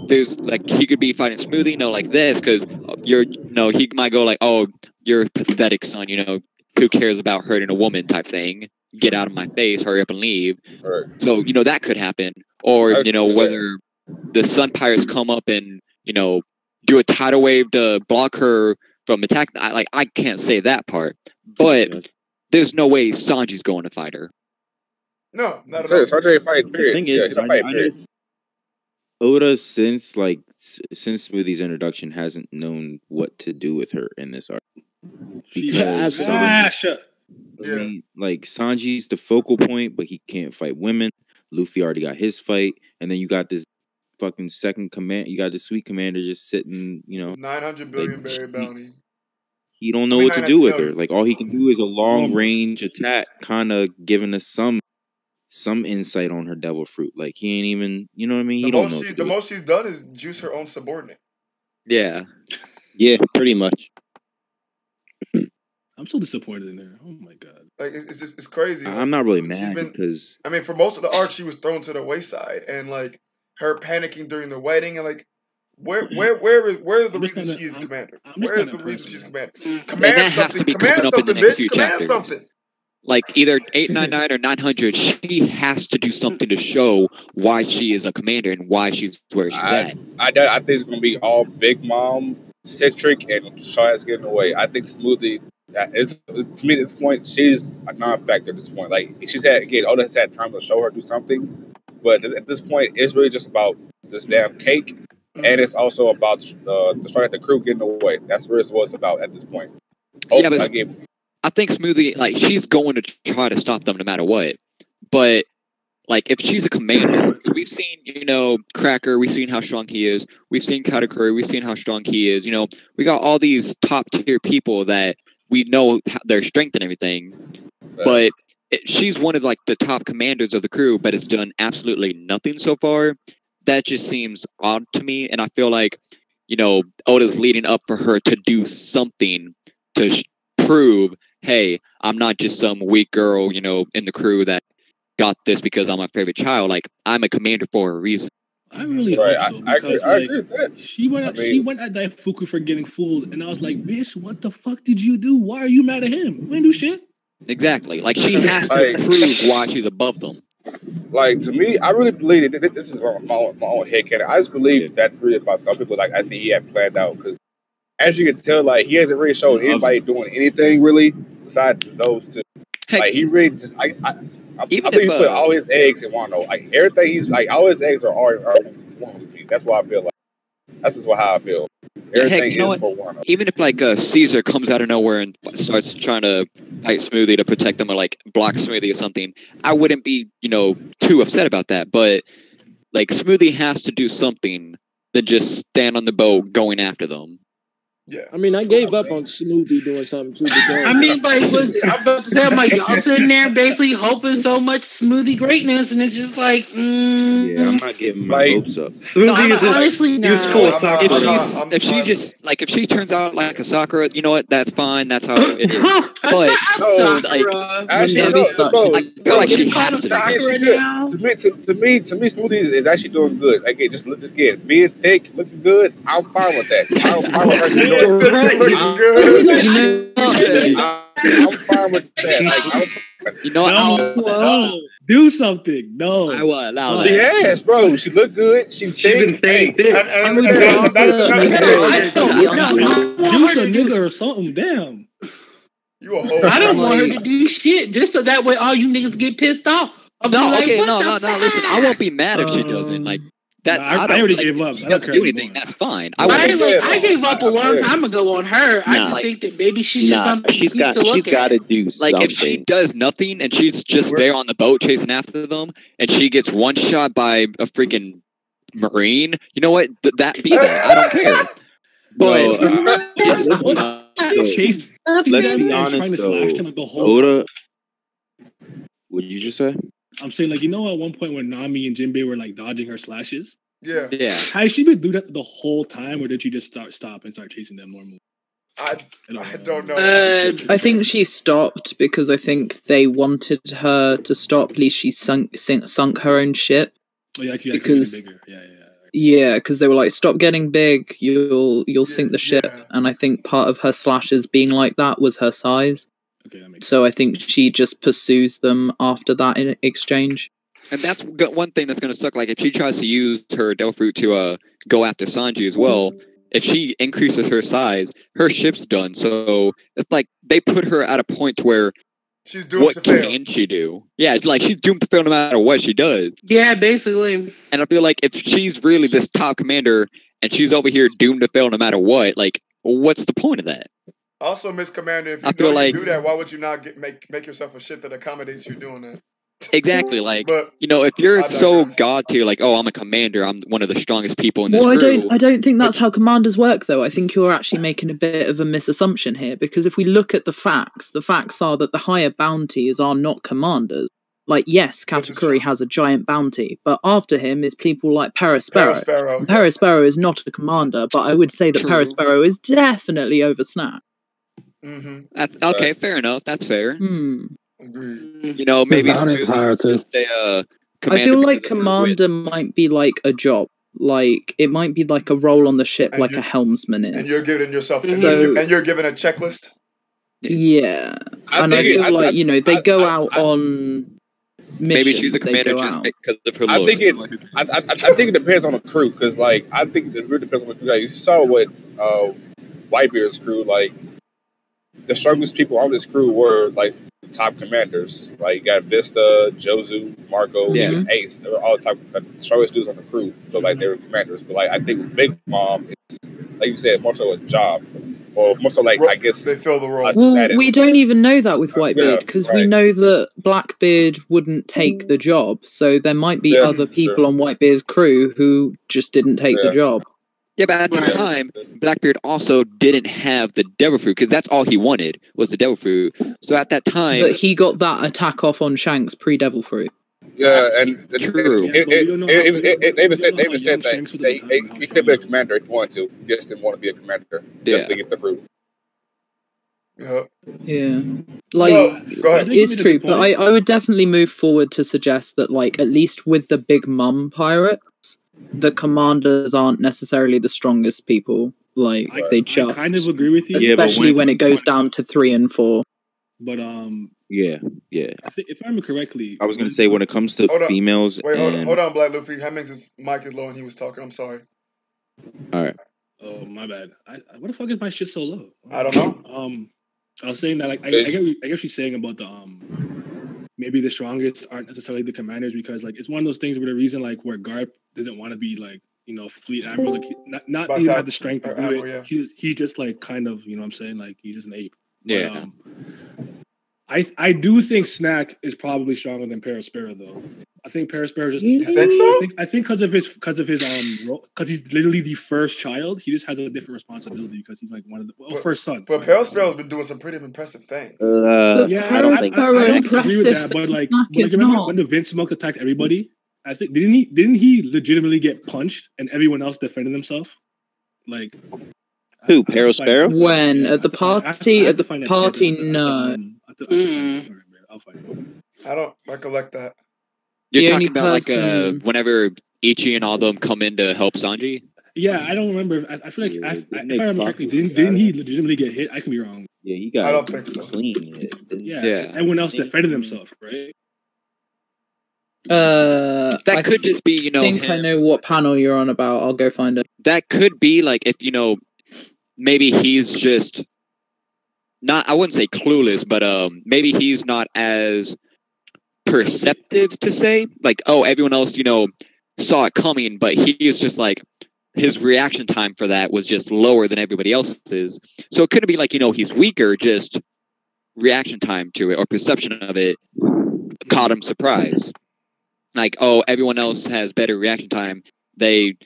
there's, like, he could be fighting Smoothie, you know, like this, because he might go like, oh, you're a pathetic son, you know, who cares about hurting a woman type thing. Get out of my face, hurry up and leave. Right. So, you know, that could happen. Or, you know, whether the Sun Pirates come up and, you know, do a tidal wave to block her from attack. I can't say that part. But there's no way Sanji's going to fight her. No, not at all. Sanji fight, period. The thing is, he's a fight, period. Oda, since Smoothie's introduction, hasn't known what to do with her in this arc. Because I mean, like, Sanji's the focal point, but he can't fight women. Luffy already got his fight, and then you got this fucking second command. You got the sweet commander just sitting, you know, 900 billion berry bounty. He don't know what to do with her. Like, all he can do is a long range attack, kind of giving us some insight on her devil fruit. Like, he ain't even, you know what I mean? He don't know. The most she's done is juice her own subordinate. Yeah, pretty much. I'm so disappointed in her. Oh my god! Like, it's crazy. I'm not really mad because I mean, for most of the arc, she was thrown to the wayside, and like her panicking during the wedding, and like where is the reason she is commander? Where is the reason she's commander? Command something. Command something, bitch. Command something. Like, either 899 or 900, she has to do something to show why she is a commander and why she's where she's at. I think it's going to be all Big Mom centric and Shaw's getting away. I think Smoothie, to me at this point, she's a non-factor at this point. Like, she's had, again, Oda has had time to show her do something, but at this point, it's really just about this damn cake, and it's also about the crew getting away. That's really what it's about at this point. Yeah, but I think Smoothie, like, she's going to try to stop them no matter what. But, like, if she's a commander, we've seen, you know, Cracker, we've seen how strong he is. We've seen Katakuri, we've seen how strong he is. You know, we got all these top tier people that we know their strength and everything. But she's one of, like, the top commanders of the crew, but has done absolutely nothing so far. That just seems odd to me. And I feel like, you know, Oda's leading up for her to do something to prove, hey, I'm not just some weak girl, you know, in the crew that got this because I'm my favorite child. Like, I'm a commander for a reason. I really hope so because I agree with that. she went at that Fuku for getting fooled, and I was like, "Bitch, what the fuck did you do? Why are you mad at him? You didn't do shit." Exactly. Like she has to prove why she's above them. Like to me, I really believe that this is my own headcanon. I just believe that's really about some people. Like I see, he had planned out because, as you can tell, like he hasn't really shown anybody doing anything really besides those two. Heck, like he really just, I think he put all his eggs in Wano. Like everything he's like, all his eggs are one with me. That's what I feel like. That's just how I feel. Everything is for Wano. Even if like Caesar comes out of nowhere and starts trying to fight Smoothie to protect them or like block Smoothie or something, I wouldn't be, too upset about that. But like Smoothie has to do something than just stand on the boat going after them. Yeah, I mean, I gave up on Smoothie doing something too. I mean, like, I'm about to say, I'm like, y'all sitting there basically hoping so much Smoothie greatness, and it's just like, yeah, I'm not getting my hopes up. Smoothie is honestly not. If she turns out like a Sakura, you know what? That's fine. That's how it is. But she has to. To me, Smoothie is actually doing good. Like, just look again, being thick, looking good. I'm fine with that. I'm fine with her. I'm fine with that. Do something. No, I will allow she has, bro. She look good. She's been staying thick. Use a nigga or something. Damn. You a whole. I don't want her to do shit just so that way all you niggas get pissed off. No, listen. I won't be mad if she doesn't like. That, I already gave up. She doesn't do anything. That's fine. I gave up a long time ago on her. I just think that maybe she's just something she's got to do something. Like if she does nothing and she's just there on the boat chasing after them, and she gets one shot by a freaking marine, you know what? That be that. I don't care. But let's be honest though. Oda, what did you just say? I'm saying, like, at one point when Nami and Jinbei were like dodging her slashes. Yeah. Has she been doing that the whole time, or did she just stop and start chasing them normally? I don't know. I think she stopped because I think they wanted her to stop. At least she sunk her own ship. Oh, yeah, because bigger. Yeah, because they were like, stop getting big, you'll sink the ship. Yeah. And I think part of her slashes being like that was her size. Okay, that makes sense. I think she just pursues them after that in exchange. And that's one thing that's going to suck. Like, if she tries to use her Devil Fruit to go after Sanji as well, if she increases her size, her ship's done. So it's like they put her at a point where she's doomed to fail. What can she do? Yeah, like she's doomed to fail no matter what she does. Yeah, basically. And I feel like if she's really this top commander and she's over here doomed to fail no matter what, like, what's the point of that? Also, Miss Commander, if you do that, why would you not make yourself a ship that accommodates you doing that? Exactly, like, if you're so god tier, like, oh, I'm a commander, I'm one of the strongest people in this crew. I don't think that's how commanders work, though. I think you're actually making a bit of a misassumption here, because if we look at the facts are that the higher bounties are not commanders. Like, yes, Katakuri has a giant bounty, but after him is people like Perispero. Perispero is not a commander, but I would say that Perispero is definitely over Snap. Mm-hmm. That's okay, fair enough. That's fair. Agreed. Maybe just I feel like commander might be like a job. Like, it might be like a role on the ship, and like a helmsman is. And you're giving yourself, and you're given a checklist. Yeah, I feel like they go out on missions. Maybe she's a commander just because of her looks. I think it depends on the crew, because like I think it really depends on the crew. Like, you saw what Whitebeard's crew, like the strongest people on this crew were like top commanders. Like, you got Vista, Jozu, Marco, even Ace. They were all the strongest dudes on the crew. So like they were commanders. But like I think Big Mom is, like you said, more so a job. Or more so like, I guess they fill the role. Well, we don't even know that with Whitebeard, because we know that Blackbeard wouldn't take the job. So there might be other people on Whitebeard's crew who just didn't take the job. Yeah, but at the time, Blackbeard also didn't have the Devil Fruit, because that's all he wanted was the Devil Fruit. So at that time, but he got that attack off on Shanks pre-Devil Fruit. Yeah, and true. They even said that he could be a commander if he wanted to. He just didn't want to be a commander just to get the fruit. Yeah, like it's true, but I would definitely move forward to suggest that, like, at least with the Big Mum pirates, the commanders aren't necessarily the strongest people. Like they just. I kind of agree with you, especially when it goes down to 3 and 4. But yeah. If I remember correctly, I was gonna say when it comes to females. Hold on, Black Luffy. Hemmings' mic is low and he was talking. I'm sorry. All right. Oh, my bad. What the fuck is my shit so low? I don't know. I was saying that like I get what she's saying about the maybe the strongest aren't necessarily the commanders, because like it's one of those things where the reason like where Garp doesn't want to be like, you know, fleet admiral, like not even have the strength to do it. Yeah. He's just like kind of, you know what I'm saying, like he's just an ape. Yeah. But, I do think Snack is probably stronger than Perispera though. I think Perispera just. You think so? I think because of his role, because he's literally the first child. He just has a different responsibility because he's like one of the first sons. But Perispera has been doing some pretty impressive things. Yeah, I don't think I don't agree with that. But like, remember when the Vince Smoke attacked everybody? I think didn't he legitimately get punched and everyone else defended himself? Like who? Perispera? When at the party, no. I'll find it. I don't recollect that. You're talking about like whenever Ichi and all them come in to help Sanji? Yeah, I don't remember. I feel like if I remember correctly, didn't he legitimately get hit? I can be wrong. Yeah, he got. I don't think so. Clean hit. Yeah. Everyone else defended himself, right? That could just be, you know. I think I know what panel you're on about. I'll go find it. That could be like if, you know, maybe he's just not, I wouldn't say clueless, but maybe he's not as perceptive to say, like, oh, everyone else, you know, saw it coming, but he is just like, his reaction time for that was just lower than everybody else's. So it couldn't be like, you know, he's weaker, just reaction time to it or perception of it caught him surprise. Like, oh, everyone else has better reaction time. They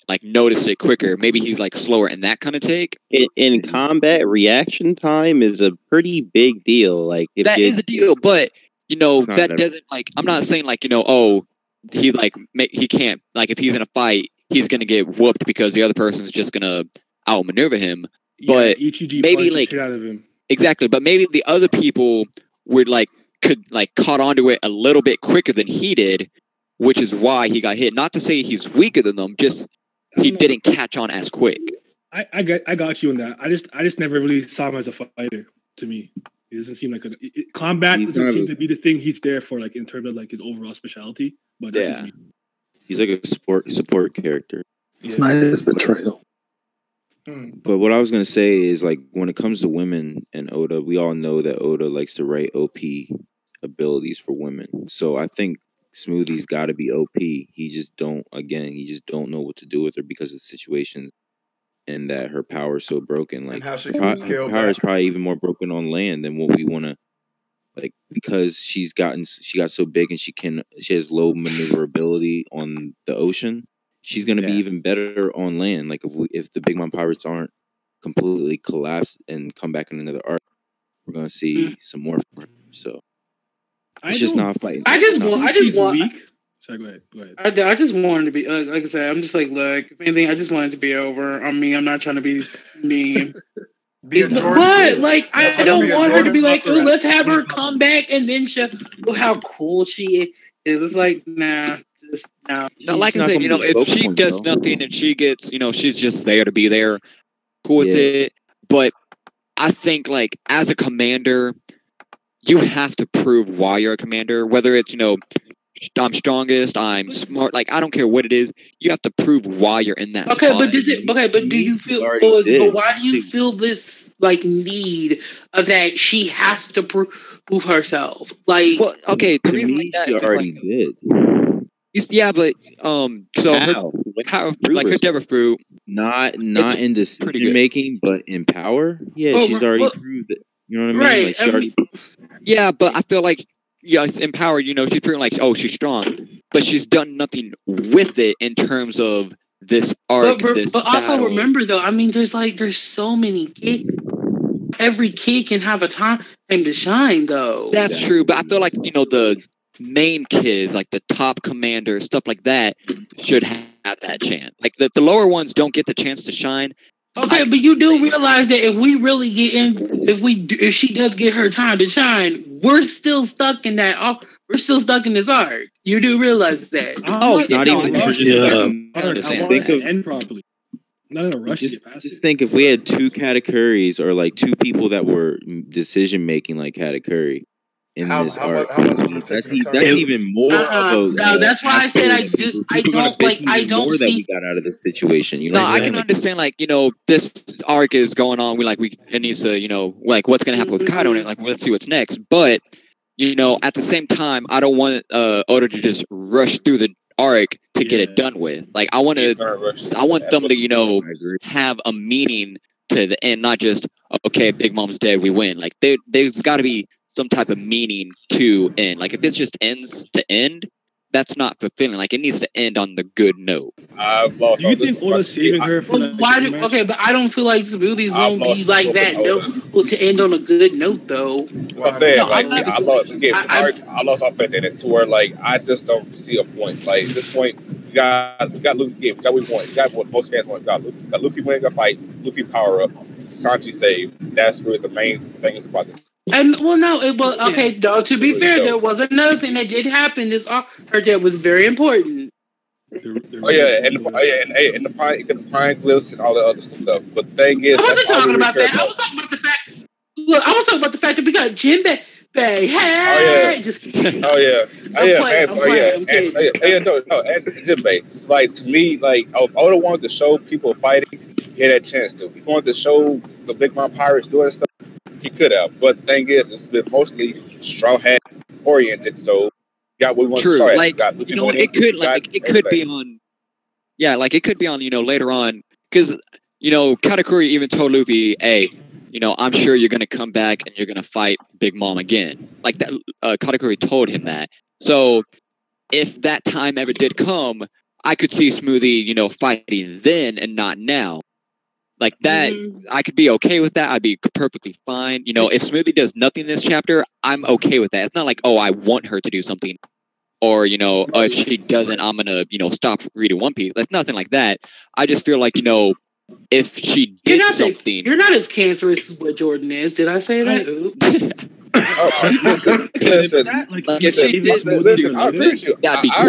like notice it quicker. Maybe he's like slower in that kind of take. In combat, reaction time is a pretty big deal. Like that is a deal, but you know that doesn't like. I'm not saying like, you know, oh, he like he can't, like if he's in a fight, he's gonna get whooped because the other person's just gonna outmaneuver him. But maybe like out of him. Exactly, but maybe the other people would like could like caught onto it a little bit quicker than he did, which is why he got hit. Not to say he's weaker than them, just he didn't catch on as quick. I got you on that. I just never really saw him as a fighter. To me, he doesn't seem like combat doesn't seem to be the thing he's there for, like in terms of like his overall specialty. But that's just me. He's like a support character. It's not his betrayal. But what I was gonna say is, like, when it comes to women and Oda, we all know that Oda likes to write OP abilities for women. So I think Smoothie's got to be OP. He just don't know what to do with her because of the situation, and that her power is so broken. Like, her power is probably even more broken on land than what we want to. Like, because she got so big and she has low maneuverability on the ocean. She's gonna be even better on land. Like if the Big Mom pirates aren't completely collapsed and come back in another arc, we're gonna see some more from her. So it's just not fighting. I just want. Sorry, go ahead. I just wanted to be like I said. I'm just like, look. If anything, I just want it to be over. I mean, I'm not trying to be mean. But like, I don't want her to be like, oh, let's have her come back and then show how cool she is. It's like, nah. No, like I said, you know, if she does nothing and she gets, you know, she's just there to be there, cool with it. But I think, like, as a commander, you have to prove why you're a commander. Whether it's, you know, I'm strongest, I'm smart, like, I don't care what it is. You have to prove why you're in that spot. But do you feel? But why do you feel this like need of that she has to prove herself? Like, well, okay, to me, she already did. Yeah, but so her Endeavor fruit, not in decision making, but in power. Yeah, she's already proved it. You know what I mean? Right. Like she already. Yeah, but I feel like it's in power. You know, she's proving like, oh, she's strong, but she's done nothing with it in terms of this arc. But also remember though, I mean, there's so many kids. Every kid can have a time to shine, though. That's true, but I feel like, you know, the main kids, like the top commander, stuff like that, should have that chance. Like the lower ones don't get the chance to shine. Okay, but you do realize that if we really get in, if she does get her time to shine, we're still stuck in that we're still stuck in this arc. You do realize that? Not even. I want to end properly. Not in a rush. Just think if we had 2 Katakuris or like 2 people that were decision making like Katakuri in this arc. That's even more of a. No, that's why I said I don't that we got out of this situation. You know, I can understand like this arc is going on. It needs to like what's gonna happen with Kaido and like let's see what's next. But at the same time, I don't want Oda to just rush through the arc to get it done with. Like I want them to have a meaning to the end, not just okay, Big Mom's dead, we win. Like there's got to be some type of meaning to end. Like if this just ends to end, that's not fulfilling. Like it needs to end on the good note. I've lost. Do you think Oda's saving her for but I don't feel like Smoothies won't be like that. No, to end on a good note though. I'm saying I lost all faith in it to where like I just don't see a point. Like at this point, we got Luffy. We got what we want. We got what most fans want. We got Luffy winning a fight. Luffy power up. Sanji save. That's really the main thing is about this. And well, no, it was okay. Though to be fair, there was another thing that did happen. This arc that was very important. Oh yeah, and the prime glyphs and all the other stuff. But the thing is, I wasn't talking about that. I was talking about the fact. Look, I was talking about the fact that we got Jinbei. Hey, and Jinbei. It's like to me, like if Oda wanted to show people fighting, he had a chance to. If he wanted to show the Big Mom pirates doing stuff, he could have. But the thing is, it's been mostly Straw Hat oriented, so got what we want to try. Like it could be on. Yeah, like it could be on. Later on, because Katakuri even told Luffy, "Hey, I'm sure you're gonna come back and you're gonna fight Big Mom again." Like that, Katakuri told him that. So if that time ever did come, I could see Smoothie, fighting then and not now. Like that, I could be okay with that. I'd be perfectly fine. If Smoothie does nothing this chapter, I'm okay with that. It's not like, oh, I want her to do something. Or, if she doesn't, I'm going to, stop reading One Piece. It's nothing like that. I just feel like, if she did something. You're not as cancerous as what Jordan is. Did I say that? Listen, I agree with you. That'd be cool.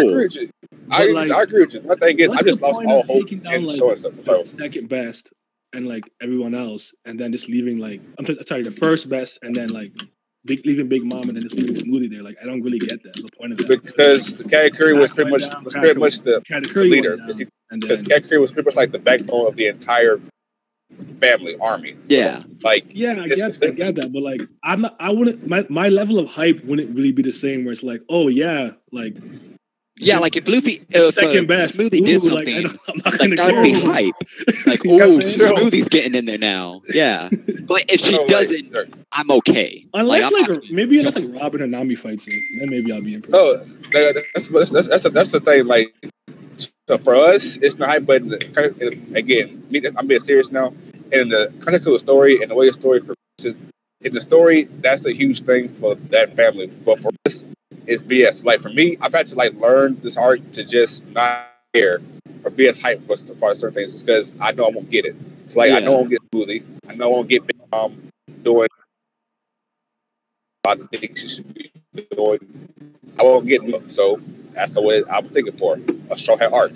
I agree with you. My thing is, I just lost all hope in showing stuff. Second best. And like everyone else, and then just leaving like the first best, and then like leaving Big Mom, and then just leaving Smoothie there. Like I don't really get that. The point of that because the Katakuri was pretty much the leader. Because Katakuri was pretty much like the backbone of the entire family army. Yeah, like I get that, but like I wouldn't. My level of hype wouldn't really be the same. Where it's like, oh yeah, like. Yeah, like if Luffy, second best, Smoothie did something, that would be hype. Like, ooh, Smoothie's getting in there now. Yeah, but if she doesn't, I'm okay. Unless maybe unless Robin and Nami fights it, then maybe I'll be impressed. Oh, that's the thing. Like for us, it's not hype, but again, I'm being serious now. In the context of the story and the way the story progresses, in the story, that's a huge thing for that family. But for us, it's BS. Like for me, I've had to like learn this art to just not care or be as hyped for certain things because I know I won't get it. It's like I know I won't get Smoothie. I know I won't get Big Mom doing I think she should be doing. I won't get enough. So that's the way I'm thinking for a Straw Hat arc.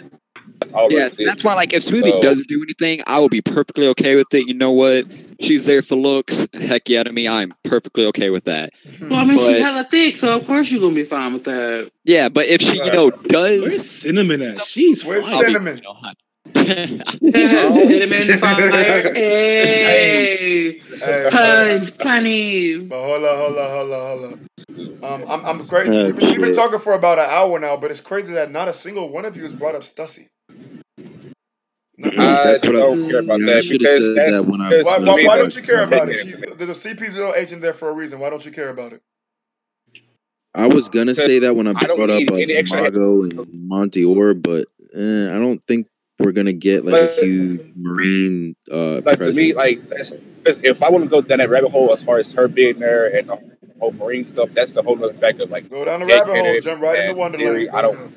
That's all. Yeah, that's why like if Smoothie doesn't do anything, I will be perfectly okay with it. You know what? She's there for looks. Heck yeah to me. I'm perfectly okay with that. Well, I mean, she's hella thick, so of course you're gonna be fine with that. Yeah, but if she, does. Where's Cinnamon at? She's Where's Cinnamon? Cinnamon fire. Hey, puns, punny. But hold on. I'm great. We've been talking for about an hour now, but it's crazy that not a single one of you has brought up Stussy. That's what I don't care about that. Because why don't you care about it? There's a CP0 agent there for a reason. Why don't you care about it? I was gonna say that when I brought up Mago and Monteor, but I don't think we're gonna get like a huge marine presence. To me, like if I want to go down that rabbit hole as far as her being there and the whole marine stuff, that's the whole other back of like go down the rabbit hole, jump right into Wonderland. I don't.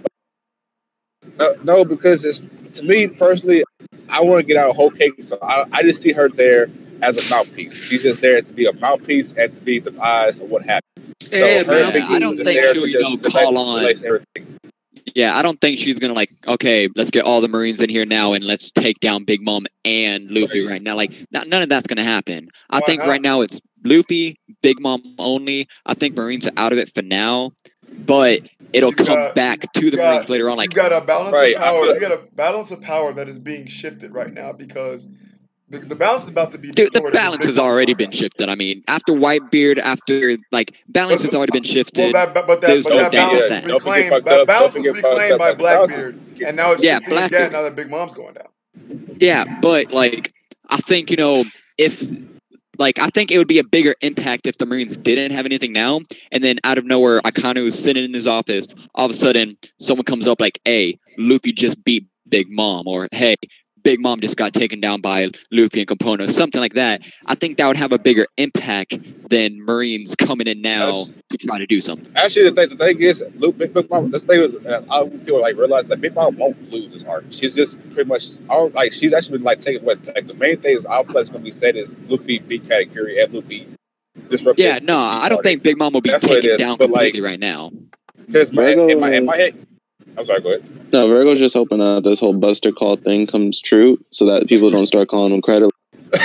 No, because it's to me personally, I want to get out of whole cake. So I just see her there as a mouthpiece. She's just there to be a mouthpiece and to be the eyes of what happened. I don't think she'll call on. Yeah, I don't think she's gonna okay, let's get all the Marines in here now and let's take down Big Mom and Luffy right now. None of that's gonna happen. I think right now it's Luffy, Big Mom only. I think Marines are out of it for now, but it'll come back to the Marines later on. You got a balance of power. You got a balance of power that is being shifted right now because the balance is about to be. Dude, the balance has already been shifted. I mean, after Whitebeard, balance has already been shifted. Well, that balance was reclaimed by Blackbeard, and now it's shifting again. Now that Big Mom's going down. Yeah, but I think if. I think it would be a bigger impact if the Marines didn't have anything now, and then out of nowhere, Akanu is sitting in his office. All of a sudden, someone comes up hey, Luffy just beat Big Mom, or hey, Big Mom just got taken down by Luffy and Compono, something like that. I think that would have a bigger impact than Marines coming in now to try to do something. Actually, the thing is, Big Mom, let's say people realize that Big Mom won't lose this arc. She's just pretty much she's actually been taking the main thing is outfit's going to be said is Luffy beat Katakuri and Luffy disrupted. Yeah, no, I don't think Big Mom will be taken down completely right now. Because in my head. I'm sorry, go ahead. No, Virgo's just hoping this whole Buster Call thing comes true so that people don't start calling him credit. See,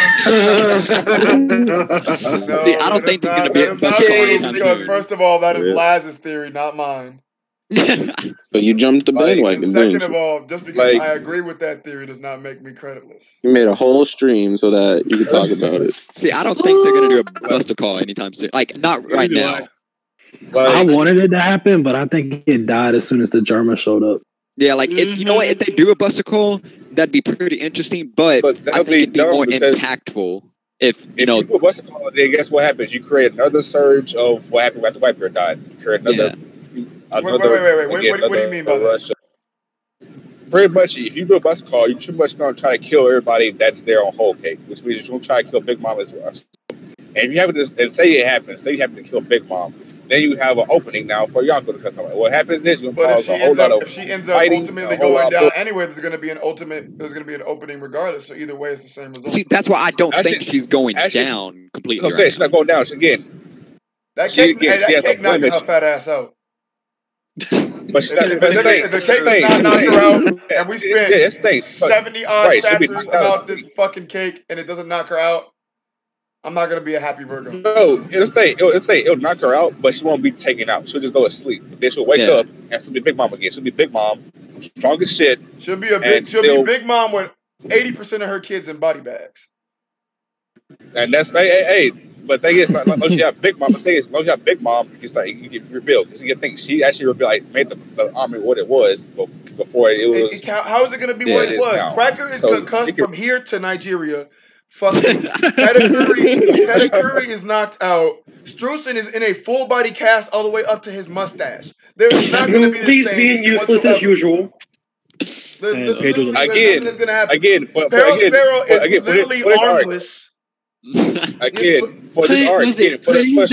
I don't think there's going to be a Buster Call anytime soon. First of all, that is Laz's theory, not mine. But you jumped the bandwagon, second of all, just because I agree with that theory does not make me creditless. You made a whole stream so that you could talk about it. See, I don't think they're going to do a Buster Call anytime soon. Not right now. I wanted it to happen, but I think it died as soon as the German showed up. Yeah, if you know what, if they do a Buster Call, that'd be pretty interesting. But I think it'd be more impactful if you do a Buster Call. Then guess what happens? You create another surge of what happened after Whitebeard died. You create another. Wait. What do you mean by that? Pretty much, if you do a Buster Call, you're pretty much going to try to kill everybody that's there on whole cake, which means you're going to try to kill Big Mom as well. And if you happen to say it happens, say you happen to kill Big Mom. Then you have an opening now for Yonko to come out. What happens is you're going to cause a whole lot of if she ends up ultimately going down anyway, there's going to be an opening regardless. So either way, it's the same result. See, that's why I don't think she's going down completely. Okay, she's not going down. That cake knocked her fat ass out. But the cake did not knock her out, and we spent 70 odd chapters about this fucking cake, and it doesn't knock her out. I'm not gonna be a happy Virgo. No, it'll knock her out, but she won't be taken out. She'll just go to sleep. Then she'll wake up and she'll be Big Mom again. She'll be Big Mom, strong as shit. She'll be Big Mom with 80% of her kids in body bags. And that's but the thing is, once you have Big Mom, you can can rebuild. Because you think she actually made the army what it was before it was. How is it gonna be what it was? Now. Cracker is concussed from here to Nigeria. Fucking Katakuri is knocked out. Streusen is in a full body cast all the way up to his mustache. There is not going to be the same. Being useless as usual. Again, Sparrow is literally armless. Again, for this arc, Pudding is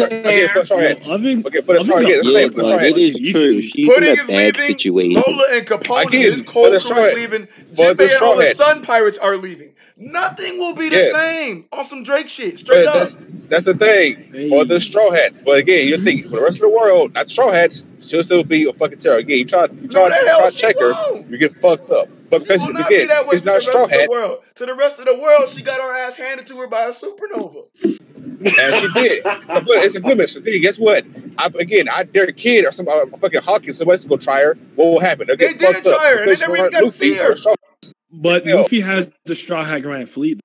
leaving. Lola and Capone is cold crew leaving. Jinbei and all the Sun Pirates are leaving. Nothing will be the same on some Drake shit. Straight up. That's the thing for the Straw Hats. But again, you think for the rest of the world, not Straw Hats, she'll still be a fucking terror. Again, you try to check her, you get fucked up. But because again, it's not Straw Hat. To the rest of the world, she got her ass handed to her by a supernova. And she did. It's a good so guess what? I dare a kid or some fucking Hawkins, somebody's gonna try her. What will happen? They did try her, and they never even got to see her. But Luffy has the Straw Hat Grand Fleet.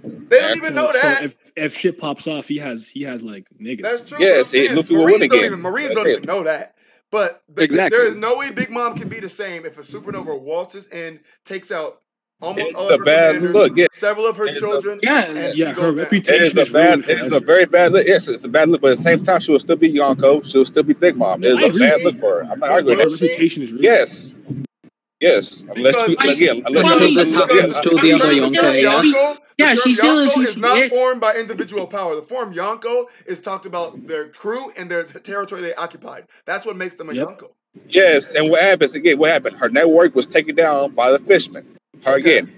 They don't even know that. So if shit pops off, he has like niggas. That's true. Yes, Luffy will win again. Marines don't even know that. But there is no way Big Mom can be the same if a supernova waltzes and takes out almost all of her commanders, several of her children. Her reputation is a very bad look. Yes, it's a bad look, but at the same time, she will still be Yonko. She'll still be Big Mom. It's a bad look for her. I'm not arguing. Her reputation is really Yes, unless this happens to the other Yonko. Yeah, she still is not formed by individual power. The form Yonko is talked about their crew and their territory they occupied. That's what makes them a Yonko. Yes, and what happens again? What happened? Her network was taken down by the fishmen. Again,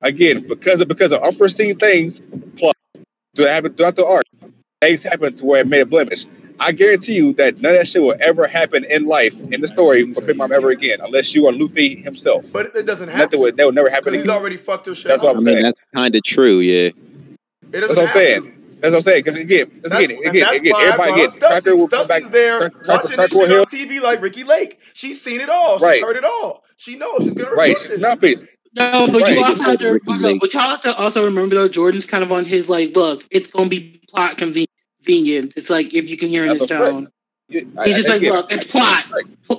because of unforeseen things, plus to happen throughout the arc. things happened to where it made a blemish. I guarantee you that none of that shit will ever happen in life, in the story, for Big Mom ever again, unless you are Luffy himself. But it doesn't happen. That will never happen Because again. he's already fucked her shit. That's what I'm saying. That's kind of true, yeah. That's what I'm saying. That's what I'm saying. Because again, everybody again, Cracker will come back. Stussie's there watching this shit on TV like Ricky Lake. She's seen it all. She's heard it all. She knows she's gonna report this. She's mouthpiece. No, but you also have to. But y'all have to also remember though, Jordan's kind of on his like, look, it's gonna be plot convenient. It's like if you can hear in his tone. He's just like, look, it's plot.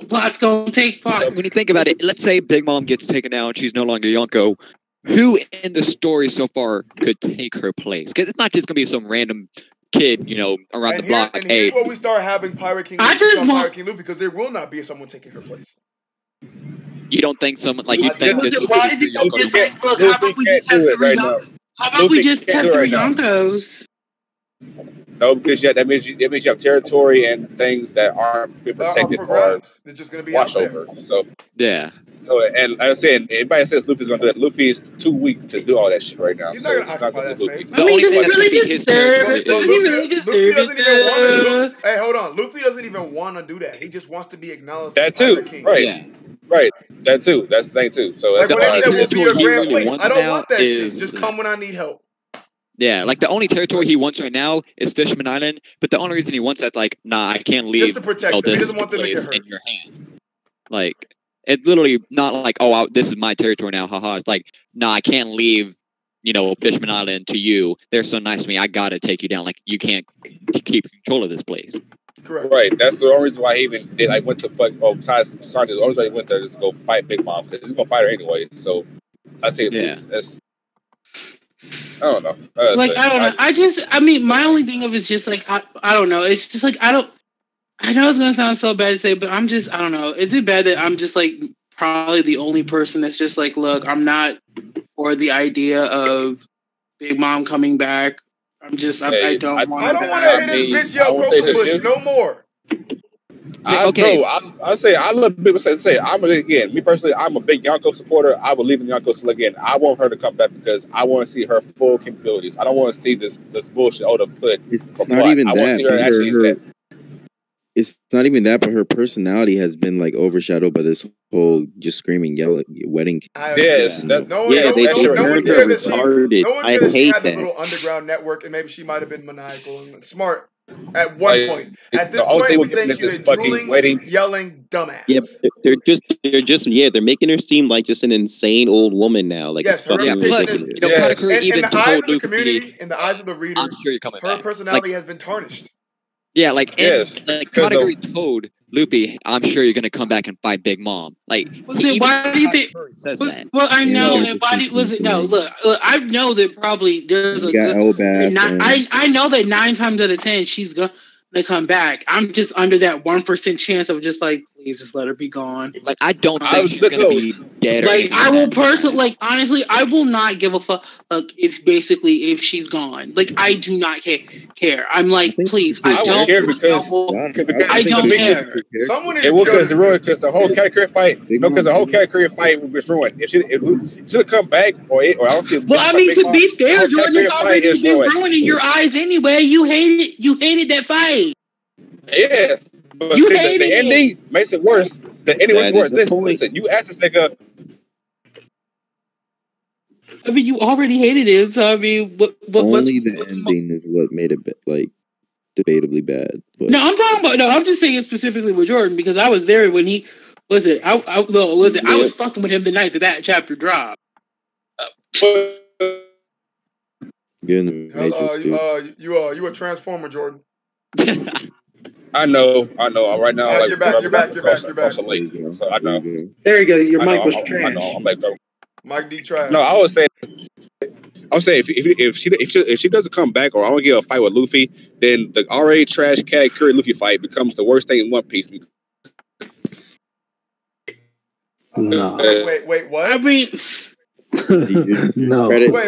Plot's gonna take plot. When you think about it, let's say Big Mom gets taken out and she's no longer Yonko. Who in the story so far could take her place? Because it's not just gonna be some random kid, around the block. And here's where we start having Pirate King. Pirate King Luffy, because there will not be someone taking her place. You don't think someone like you think this is? How about we just test three Yonkos? No, because that means you have territory and things that aren't being protected or they're just going to be watched out there. over. So yeah. So and like I said, anybody says Luffy's going to do that. Luffy is too weak to do all that shit right now. He's so not going to occupy that space. I mean, does he really deserve it? Does he really deserve it? Hey, hold on. Luffy doesn't even want to do that. He just wants to be acknowledged. That too, right? Yeah. Right, that too. That's the thing too. So like that's when they said we'll be your grand really plate. I don't want that shit. Just come when I need help. Yeah, like the only territory he wants right now is Fishman Island, but the only reason he wants that, like, nah, I can't leave. Just to protect them. He doesn't want them to get hurt. In your hand. Like, it's literally not like, oh, this is my territory now, haha. It's like, nah, I can't leave, Fishman Island to you. They're so nice to me. I gotta take you down. Like, you can't keep control of this place. Correct. Right. That's the only reason why he even did. I went to fuck. Oh, besides Sergeant, the only reason he went there is to go fight Big Mom because he's gonna fight her anyway. So I say, yeah, that's. I don't know. I don't know. My only thing of it's just like I don't know. It's just like I know it's gonna sound so bad to say, but I don't know. Is it bad that I'm just like probably the only person that's just like, look, I'm not for the idea of Big Mom coming back. I don't want to hit his bitch Yoko Bush no more. I say I love people say me personally, I'm a big Yonko supporter. I believe in Yonko still again. I want her to come back because I want to see her full capabilities. I don't want to see this bullshit Oda put. It's not even that. It's not even that, but her personality has been like overshadowed by this whole just screaming, yelling, wedding. Yes, no one cares that she had the little underground network, and maybe she might have been maniacal and smart at one point. At this point, we think she's a drooling, yelling dumbass. Yeah, they're making her seem like just an insane old woman now. Like, yes, her reputation. In the eyes of the community, in the eyes of the readers, I'm sure you're coming her back. personality has been tarnished. Yeah, Kataguri told Luffy, I'm sure you're going to come back and fight Big Mom. Like, why do you think? Well, I know, and why do was it? No, look, I know that probably there's a good. I know that 9 times out of 10 she's gonna come back. I'm just under that 1% chance of just like, please just let her be gone. Like, I don't think she's gonna be dead. Like, I will personally, like, honestly, I will not give a fuck. If she's gone, like, I do not care. I'm like, please, I don't care because I don't care. Someone is because the whole Katakuri fight, because the whole Katakuri fight was ruined. If she should have come back, or I don't think. Well, I mean, to be fair, Jordan, it's already been ruined in your eyes anyway. You hated that fight. Yes, but you hated the ending makes it worse. The ending makes it worse. Listen, you asked this nigga. I mean, you already hated it, so I mean, only the ending is what made it like debatably bad. But. No, I'm talking about. No, I'm just saying specifically with Jordan because I was there when he was it. I was fucking with him the night that chapter dropped. You're in the Matrix, you a Transformer, Jordan. I know. Right now, you're back. So I know. There you go. Your mic was trash. I know. I'm like, Mike D. Trash. No, I was saying if she doesn't come back, or I want to get a fight with Luffy, then the already trash Katakuri Luffy fight becomes the worst thing in One Piece. No. Wait, what? I mean, no. Wait, what?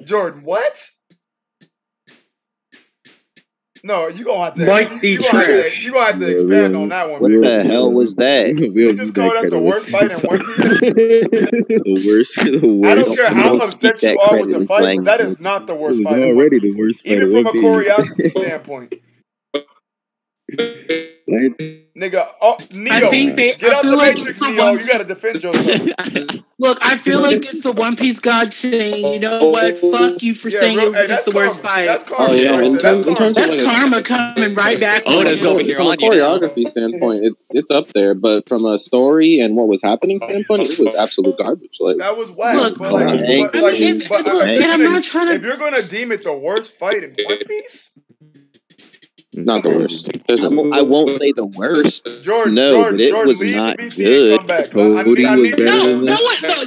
Jordan, what? No, you gonna have to. Mike D. Trash. You gonna have to expand on that one. What the hell was that? You just called that the worst fight in One Piece. The worst. I don't care how upset you are with the fight, but that is not the worst fight. Already the worst fight. Even from a choreography standpoint. Nigga, Neo, get out the Matrix, Neo. You gotta defend yourself. Look, I feel like it's the One Piece God saying, you know what? Fuck you for saying it's the worst fight. That's karma. That's karma coming right back. From a choreography standpoint, it's up there, but from a story and what was happening standpoint, it was absolute garbage. Like that was whack. Look, if you're gonna deem it the worst fight in One Piece. Not the worst. I won't say the worst. Jordan, but it was not good.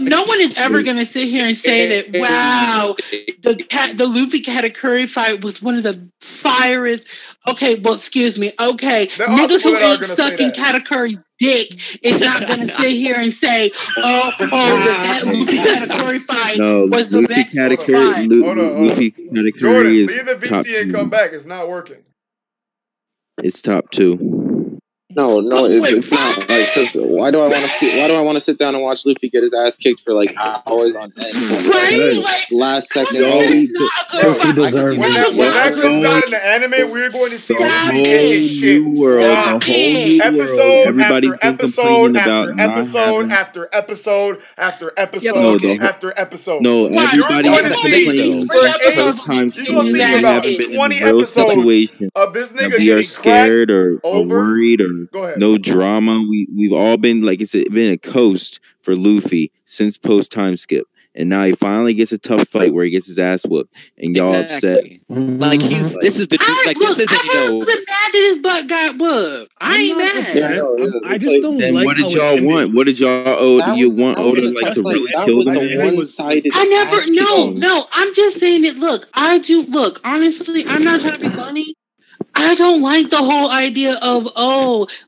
No one is ever going to sit here and say that, wow, the Luffy Katakuri fight was one of the firest. Okay, well, excuse me. Okay, niggas who ain't sucking Katakuri's dick is not going to sit here and say, that Luffy Katakuri fight was the best fight. Luffy Katakuri Jordan, is leave the top VC and 2. come back. It's not working. It's top 2. No, it's not. Like, because why do I want to sit down and watch Luffy get his ass kicked for like hours on end? Right? Last second. When that comes out in the anime, we're going to see new world, the whole new world. Everybody's been complaining about after episode after episode. No, everybody's complaining first time we haven't been in a real situation. We are scared or worried or no drama. We've all been like it's been a coast for Luffy since post time skip. And now he finally gets a tough fight where he gets his ass whooped, and y'all upset. Like this is the truth. Like this isn't I wasn't mad that his butt got whooped. I ain't mad. I just don't then like. What did y'all want? What did y'all do? You want Oda like to really kill them? No. I'm just saying it. Look, honestly, I'm not trying to be funny. I don't like the whole idea of,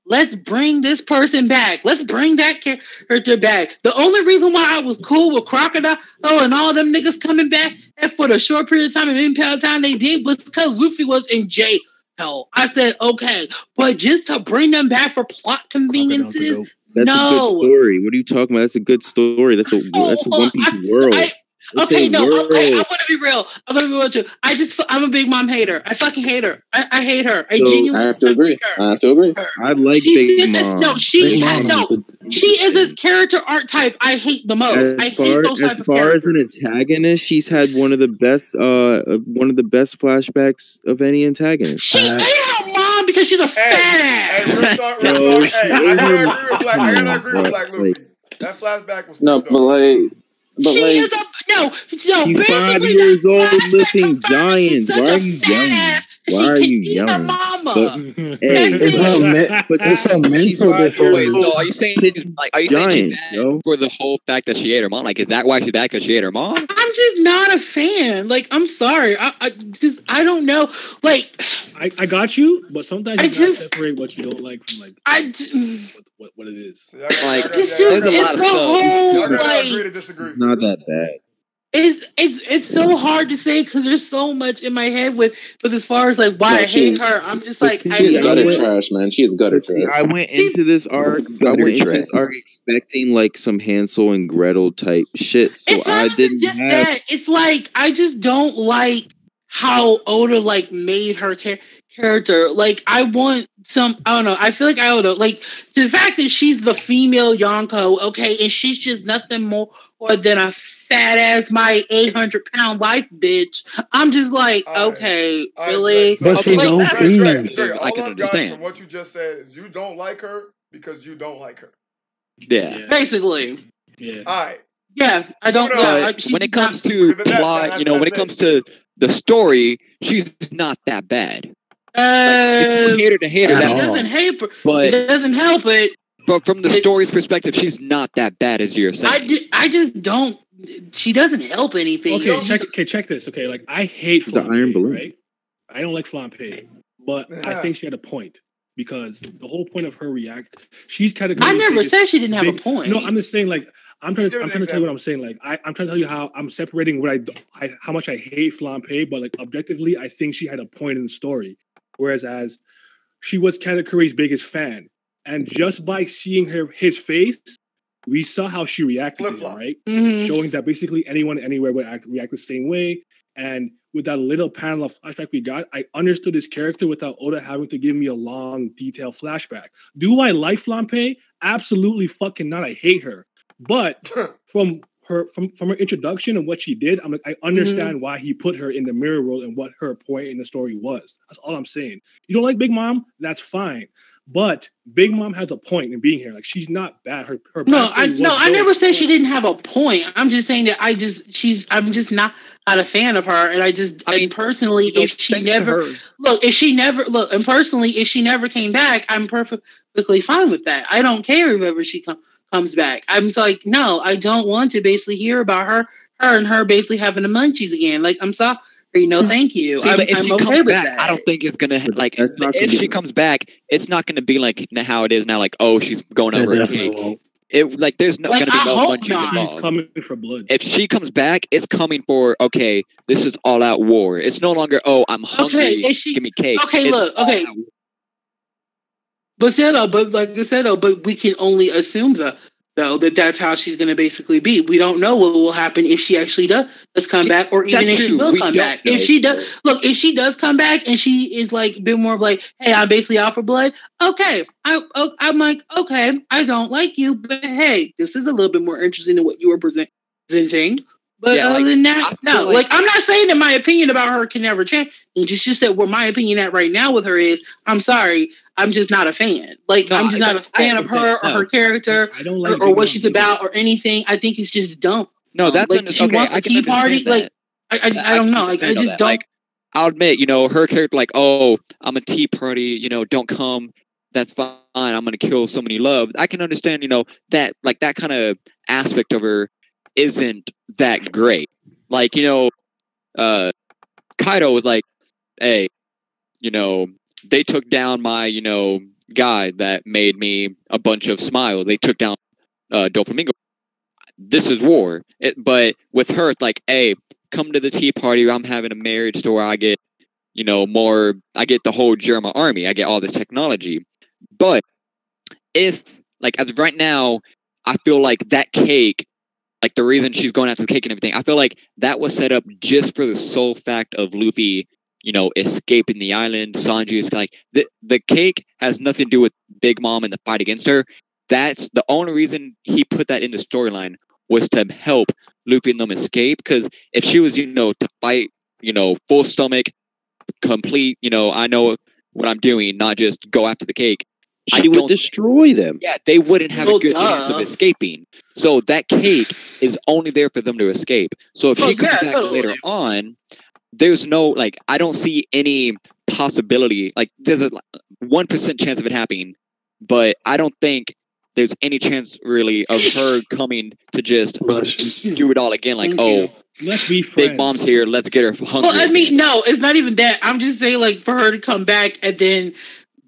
let's bring this person back. Let's bring that character back. The only reason why I was cool with Crocodile and all them niggas coming back and for the short period of time and impale time they did was because Luffy was in jail. I said, okay. But just to bring them back for plot conveniences, that's a good story. What are you talking about? That's a good story. That's a One Piece world. Okay, no, I'm gonna be real. I'm gonna be real with you. I'm a Big Mom hater. I fucking hate her. I hate her. I genuinely have to agree. I like Big Mom. No, she is a character archetype I hate the most. As far as an antagonist, she's had one of the best flashbacks of any antagonist. She ate her mom because she's a fat ass. I gotta agree with Black Luffy. That flashback was She's 5 years old lifting giants. Why are you yelling? Why are you yelling? It's so mental disorder. So are you saying she's bad for the whole fact that she ate her mom? Like, is that why she's bad because she ate her mom? I'm just not a fan. Like, I'm sorry. I don't know. Like, I got you, but sometimes you gotta separate what you don't like from like what it is. Like, it's the whole like. It's not that bad. It's so hard to say because there's so much in my head with as far as like why I hate her. I'm just like she's gutter trash, man. She is gutter trash. I went into this arc. Expecting like some Hansel and Gretel type shit. So I didn't just that. It's like I just don't like how Oda like made her character. Like I want some. I don't know. I feel like I don't know. Like the fact that she's the female Yonko, okay, and she's just nothing more than a fat ass my 800-pound wife, bitch. I'm just like, okay, really? But she's all I can understand. From what you just said is you don't like her because you don't like her. Yeah. Basically. Yeah. All right. Yeah, I don't know. When it comes to plot, when it comes to the story, she's not that bad. You hate her to hate her. She doesn't hate her, but it doesn't help it. But from the story's perspective, she's not that bad as you're saying. I just don't. She doesn't help anything. Okay, check this. Okay, like I hate the iron balloon. Right? I don't like Flampe, but I think she had a point because the whole point of her she's kind of. I never said she didn't have a point. No, I'm just saying like I'm trying to tell you what I'm saying. Like I'm trying to tell you how I'm separating how much I hate Flampe, but like objectively, I think she had a point in the story. whereas as she was Katakuri's biggest fan, and just by seeing his face, we saw how she reacted to him, right? Mm-hmm. Showing that basically anyone anywhere would react the same way. And with that little panel of flashback we got, I understood his character without Oda having to give me a long, detailed flashback. Do I like Flampe? Absolutely fucking not. I hate her. But from her introduction and what she did, I'm like, I understand why he put her in the mirror world and what her point in the story was. That's all I'm saying. You don't like Big Mom? That's fine. But Big Mom has a point in being here. Like, she's not bad. Her I never said she didn't have a point. I'm just saying that I'm just not a fan of her. And personally, if she never came back, I'm perfectly fine with that. I don't care if ever she comes back. I'm like, no, I don't want to basically hear about her and her basically having the munchies again. Like, I'm sorry. Thank you. See, if she comes back, I don't think it's gonna like. If she comes back, it's not gonna be like how it is now. Like, oh, she's going over a cake. There's not gonna be no munchies involved. She's coming for blood. If she comes back, it's coming for this is all out war. It's no longer I'm hungry. Give me cake. Okay, But we can only assume though that that's how she's going to basically be. We don't know what will happen if she actually does come back, or even if she will come back. If she does come back and she is like a bit more of like, hey, I'm basically out for blood. Okay, I'm like, okay, I don't like you, but hey, this is a little bit more interesting than what you were presenting. But other than that, no. I'm not saying that my opinion about her can never change. It's just that what my opinion at right now with her is, I'm sorry, I'm just not a fan. I'm just not a fan of her or her character or what she's about or anything. I think it's just dumb. No, that's she wants a tea party. I don't know. I just don't. I'll admit, her character, I'm a tea party. Don't come. That's fine. I'm gonna kill someone you love. I can understand. That that kind of aspect of her isn't that great. Kaido was like, hey, they took down my, guy that made me a bunch of smiles. They took down Doflamingo. This is war. But with her, it's like, hey, come to the tea party. I'm having a marriage store. I get, more. I get the whole German army. I get all this technology. But if, as of right now, I feel like that cake, the reason she's going after the cake and everything, I feel like that was set up just for the sole fact of Luffy, escaping the island. Sanji is the cake has nothing to do with Big Mom and the fight against her. That's the only reason he put that in the storyline, was to help Luffy and them escape. Because if she was, to fight, full stomach, complete, I know what I'm doing, not just go after the cake, she would destroy them. Yeah, they wouldn't have a good chance of escaping. So that cake is only there for them to escape. So if she comes back later on, there's no, I don't see any possibility. There's a 1% chance of it happening, but I don't think there's any chance really of her coming to just do it all again. Let's be friends. Big Mom's here. Let's get her hungry. Well, no, it's not even that. I'm just saying, for her to come back and then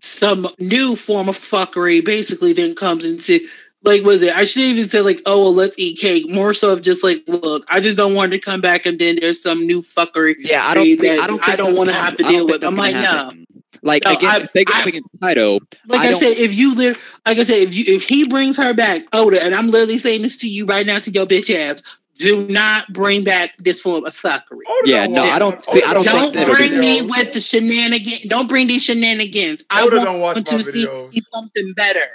some new form of fuckery basically then comes into, was it? I should even say, let's eat cake. More so of just look, I just don't want her to come back and then there's some new fuckery. Yeah, I don't want to have to deal with. I'm like, no. If they go against Kaido, if he brings her back, Oda, and I'm literally saying this to you right now, to your bitch ass, do not bring back this form of fuckery. I don't. Don't bring me with the shenanigans. Don't bring these shenanigans. I want to see something better.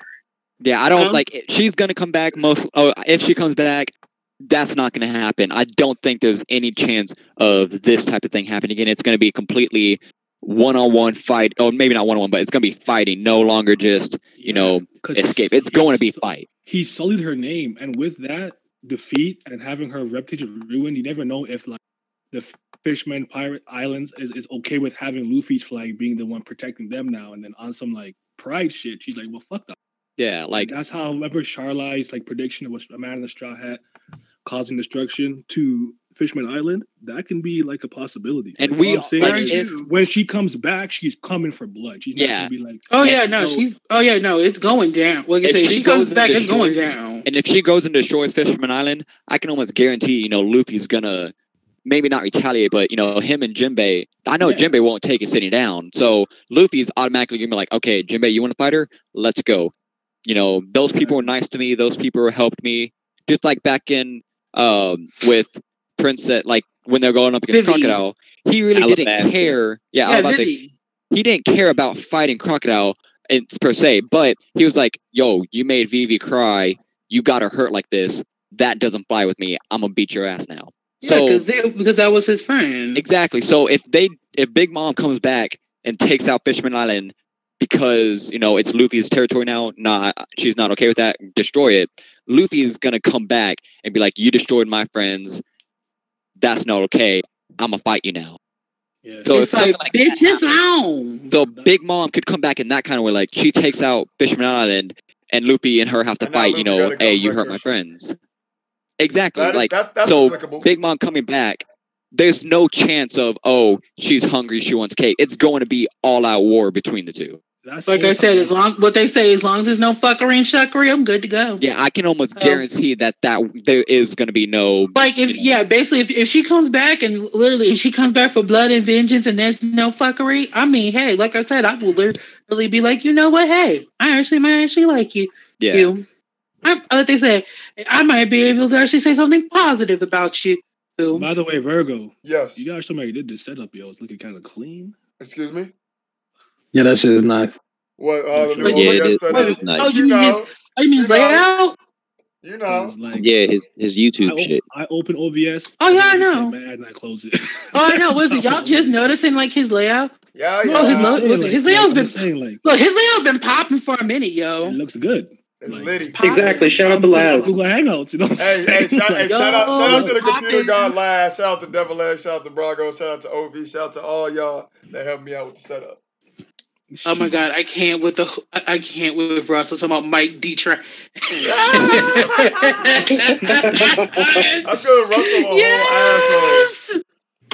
Yeah, I don't she's gonna come back. If she comes back, that's not gonna happen. I don't think there's any chance of this type of thing happening again. It's gonna be completely one-on-one fight, or maybe not one-on-one, but it's gonna be fighting. No longer just escape. It's going to be fight. He sullied her name, and with that defeat and having her reputation ruined, you never know if the Fishman Pirate Islands is okay with having Luffy's flag being the one protecting them now, and then on some pride shit, she's like, well, fuck that. Yeah, that's how, remember Charlie's prediction of a man in the straw hat causing destruction to Fishman Island? That can be a possibility. And when she comes back, she's coming for blood. She's not gonna be it's going down. Like I say, she comes back, it's going down. And if she goes into Shore's Fisherman Island, I can almost guarantee, Luffy's gonna maybe not retaliate, but him and Jinbei. I know Jinbei won't take it sitting down, so Luffy's automatically gonna be like, okay, Jinbei, you want to fight her? Let's go. Those people were nice to me. Those people helped me. Just like back in with Princess, like when they're going up against Crocodile, he really didn't care. Yeah, he didn't care about fighting Crocodile per se, but he was like, yo, you made Vivi cry. You got her hurt like this. That doesn't fly with me. I'm gonna beat your ass now. Yeah, because that was his friend. Exactly. So if Big Mom comes back and takes out Fishman Island because it's Luffy's territory now, she's not okay with that. Destroy it. Luffy is gonna come back and be like, "You destroyed my friends. That's not okay. I'm gonna fight you now." Yeah. So it's like bitches on. So Big Mom could come back in that kind of way, like she takes out Fishman Island, and Luffy and her have to fight. Hey, you hurt my friends. Exactly. That's applicable. Big Mom coming back. There's no chance of she's hungry, she wants cake. It's going to be all out war between the two. Like I said, as long as there's no fuckery and shuckery, I'm good to go. Yeah, I can almost guarantee that there is going to be no. Basically, if she comes back and literally she comes back for blood and vengeance, and there's no fuckery, I mean, hey, like I said, I will literally be like, you know what? Hey, I might actually like you. Yeah. Like they say, I might be able to actually say something positive about you. By the way, Virgo. Yes. You guys, somebody did this setup, yo. It's looking kind of clean. Excuse me? Yeah, that shit is nice. What? It is nice. Oh, you mean layout? His YouTube shit. I open OBS. Oh yeah, I know. Mad and I close it. Oh, I know. Was it y'all just noticing his layout? Yeah. No, his layout's been popping for a minute, yo. It looks good. Exactly. Shout out to Laz. Google Hangouts. Shout out to the computer god Laz. Shout out to Devil Ash. Shout out to Brago. Shout out to OV. Shout out to all y'all that helped me out with the setup. Oh my god, I can't with Russell talking about Mike Detroit. I feel Russell a whole asshole.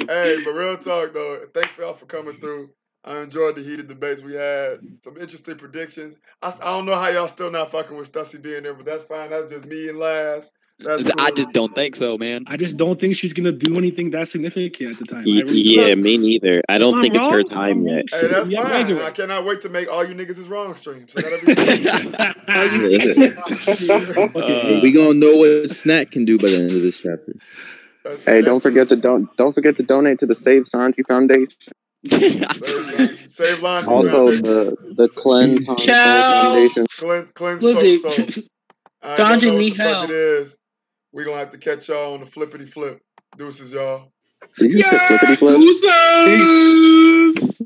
Hey, but real talk though, thank y'all for coming through. I enjoyed the heated debates we had. Some interesting predictions. I don't know how y'all still not fucking with Stussy being there, but that's fine. That's just me and Laz. Cool. I just don't think so, man. I just don't think she's gonna do anything that significant at the time. Me neither. I don't think it's her time yet. Hey, that's fine. I cannot wait to make all you niggas is wrong stream. So we gonna know what Snack can do by the end of this chapter. Hey, don't forget to donate to the Save Sanji Foundation. Save Line. Also the Cleanse Foundation. Cleanse Soap. Sanji need help. We're gonna have to catch y'all on the flippity flip. Deuces, y'all. Did you say flippity flip? Deuces!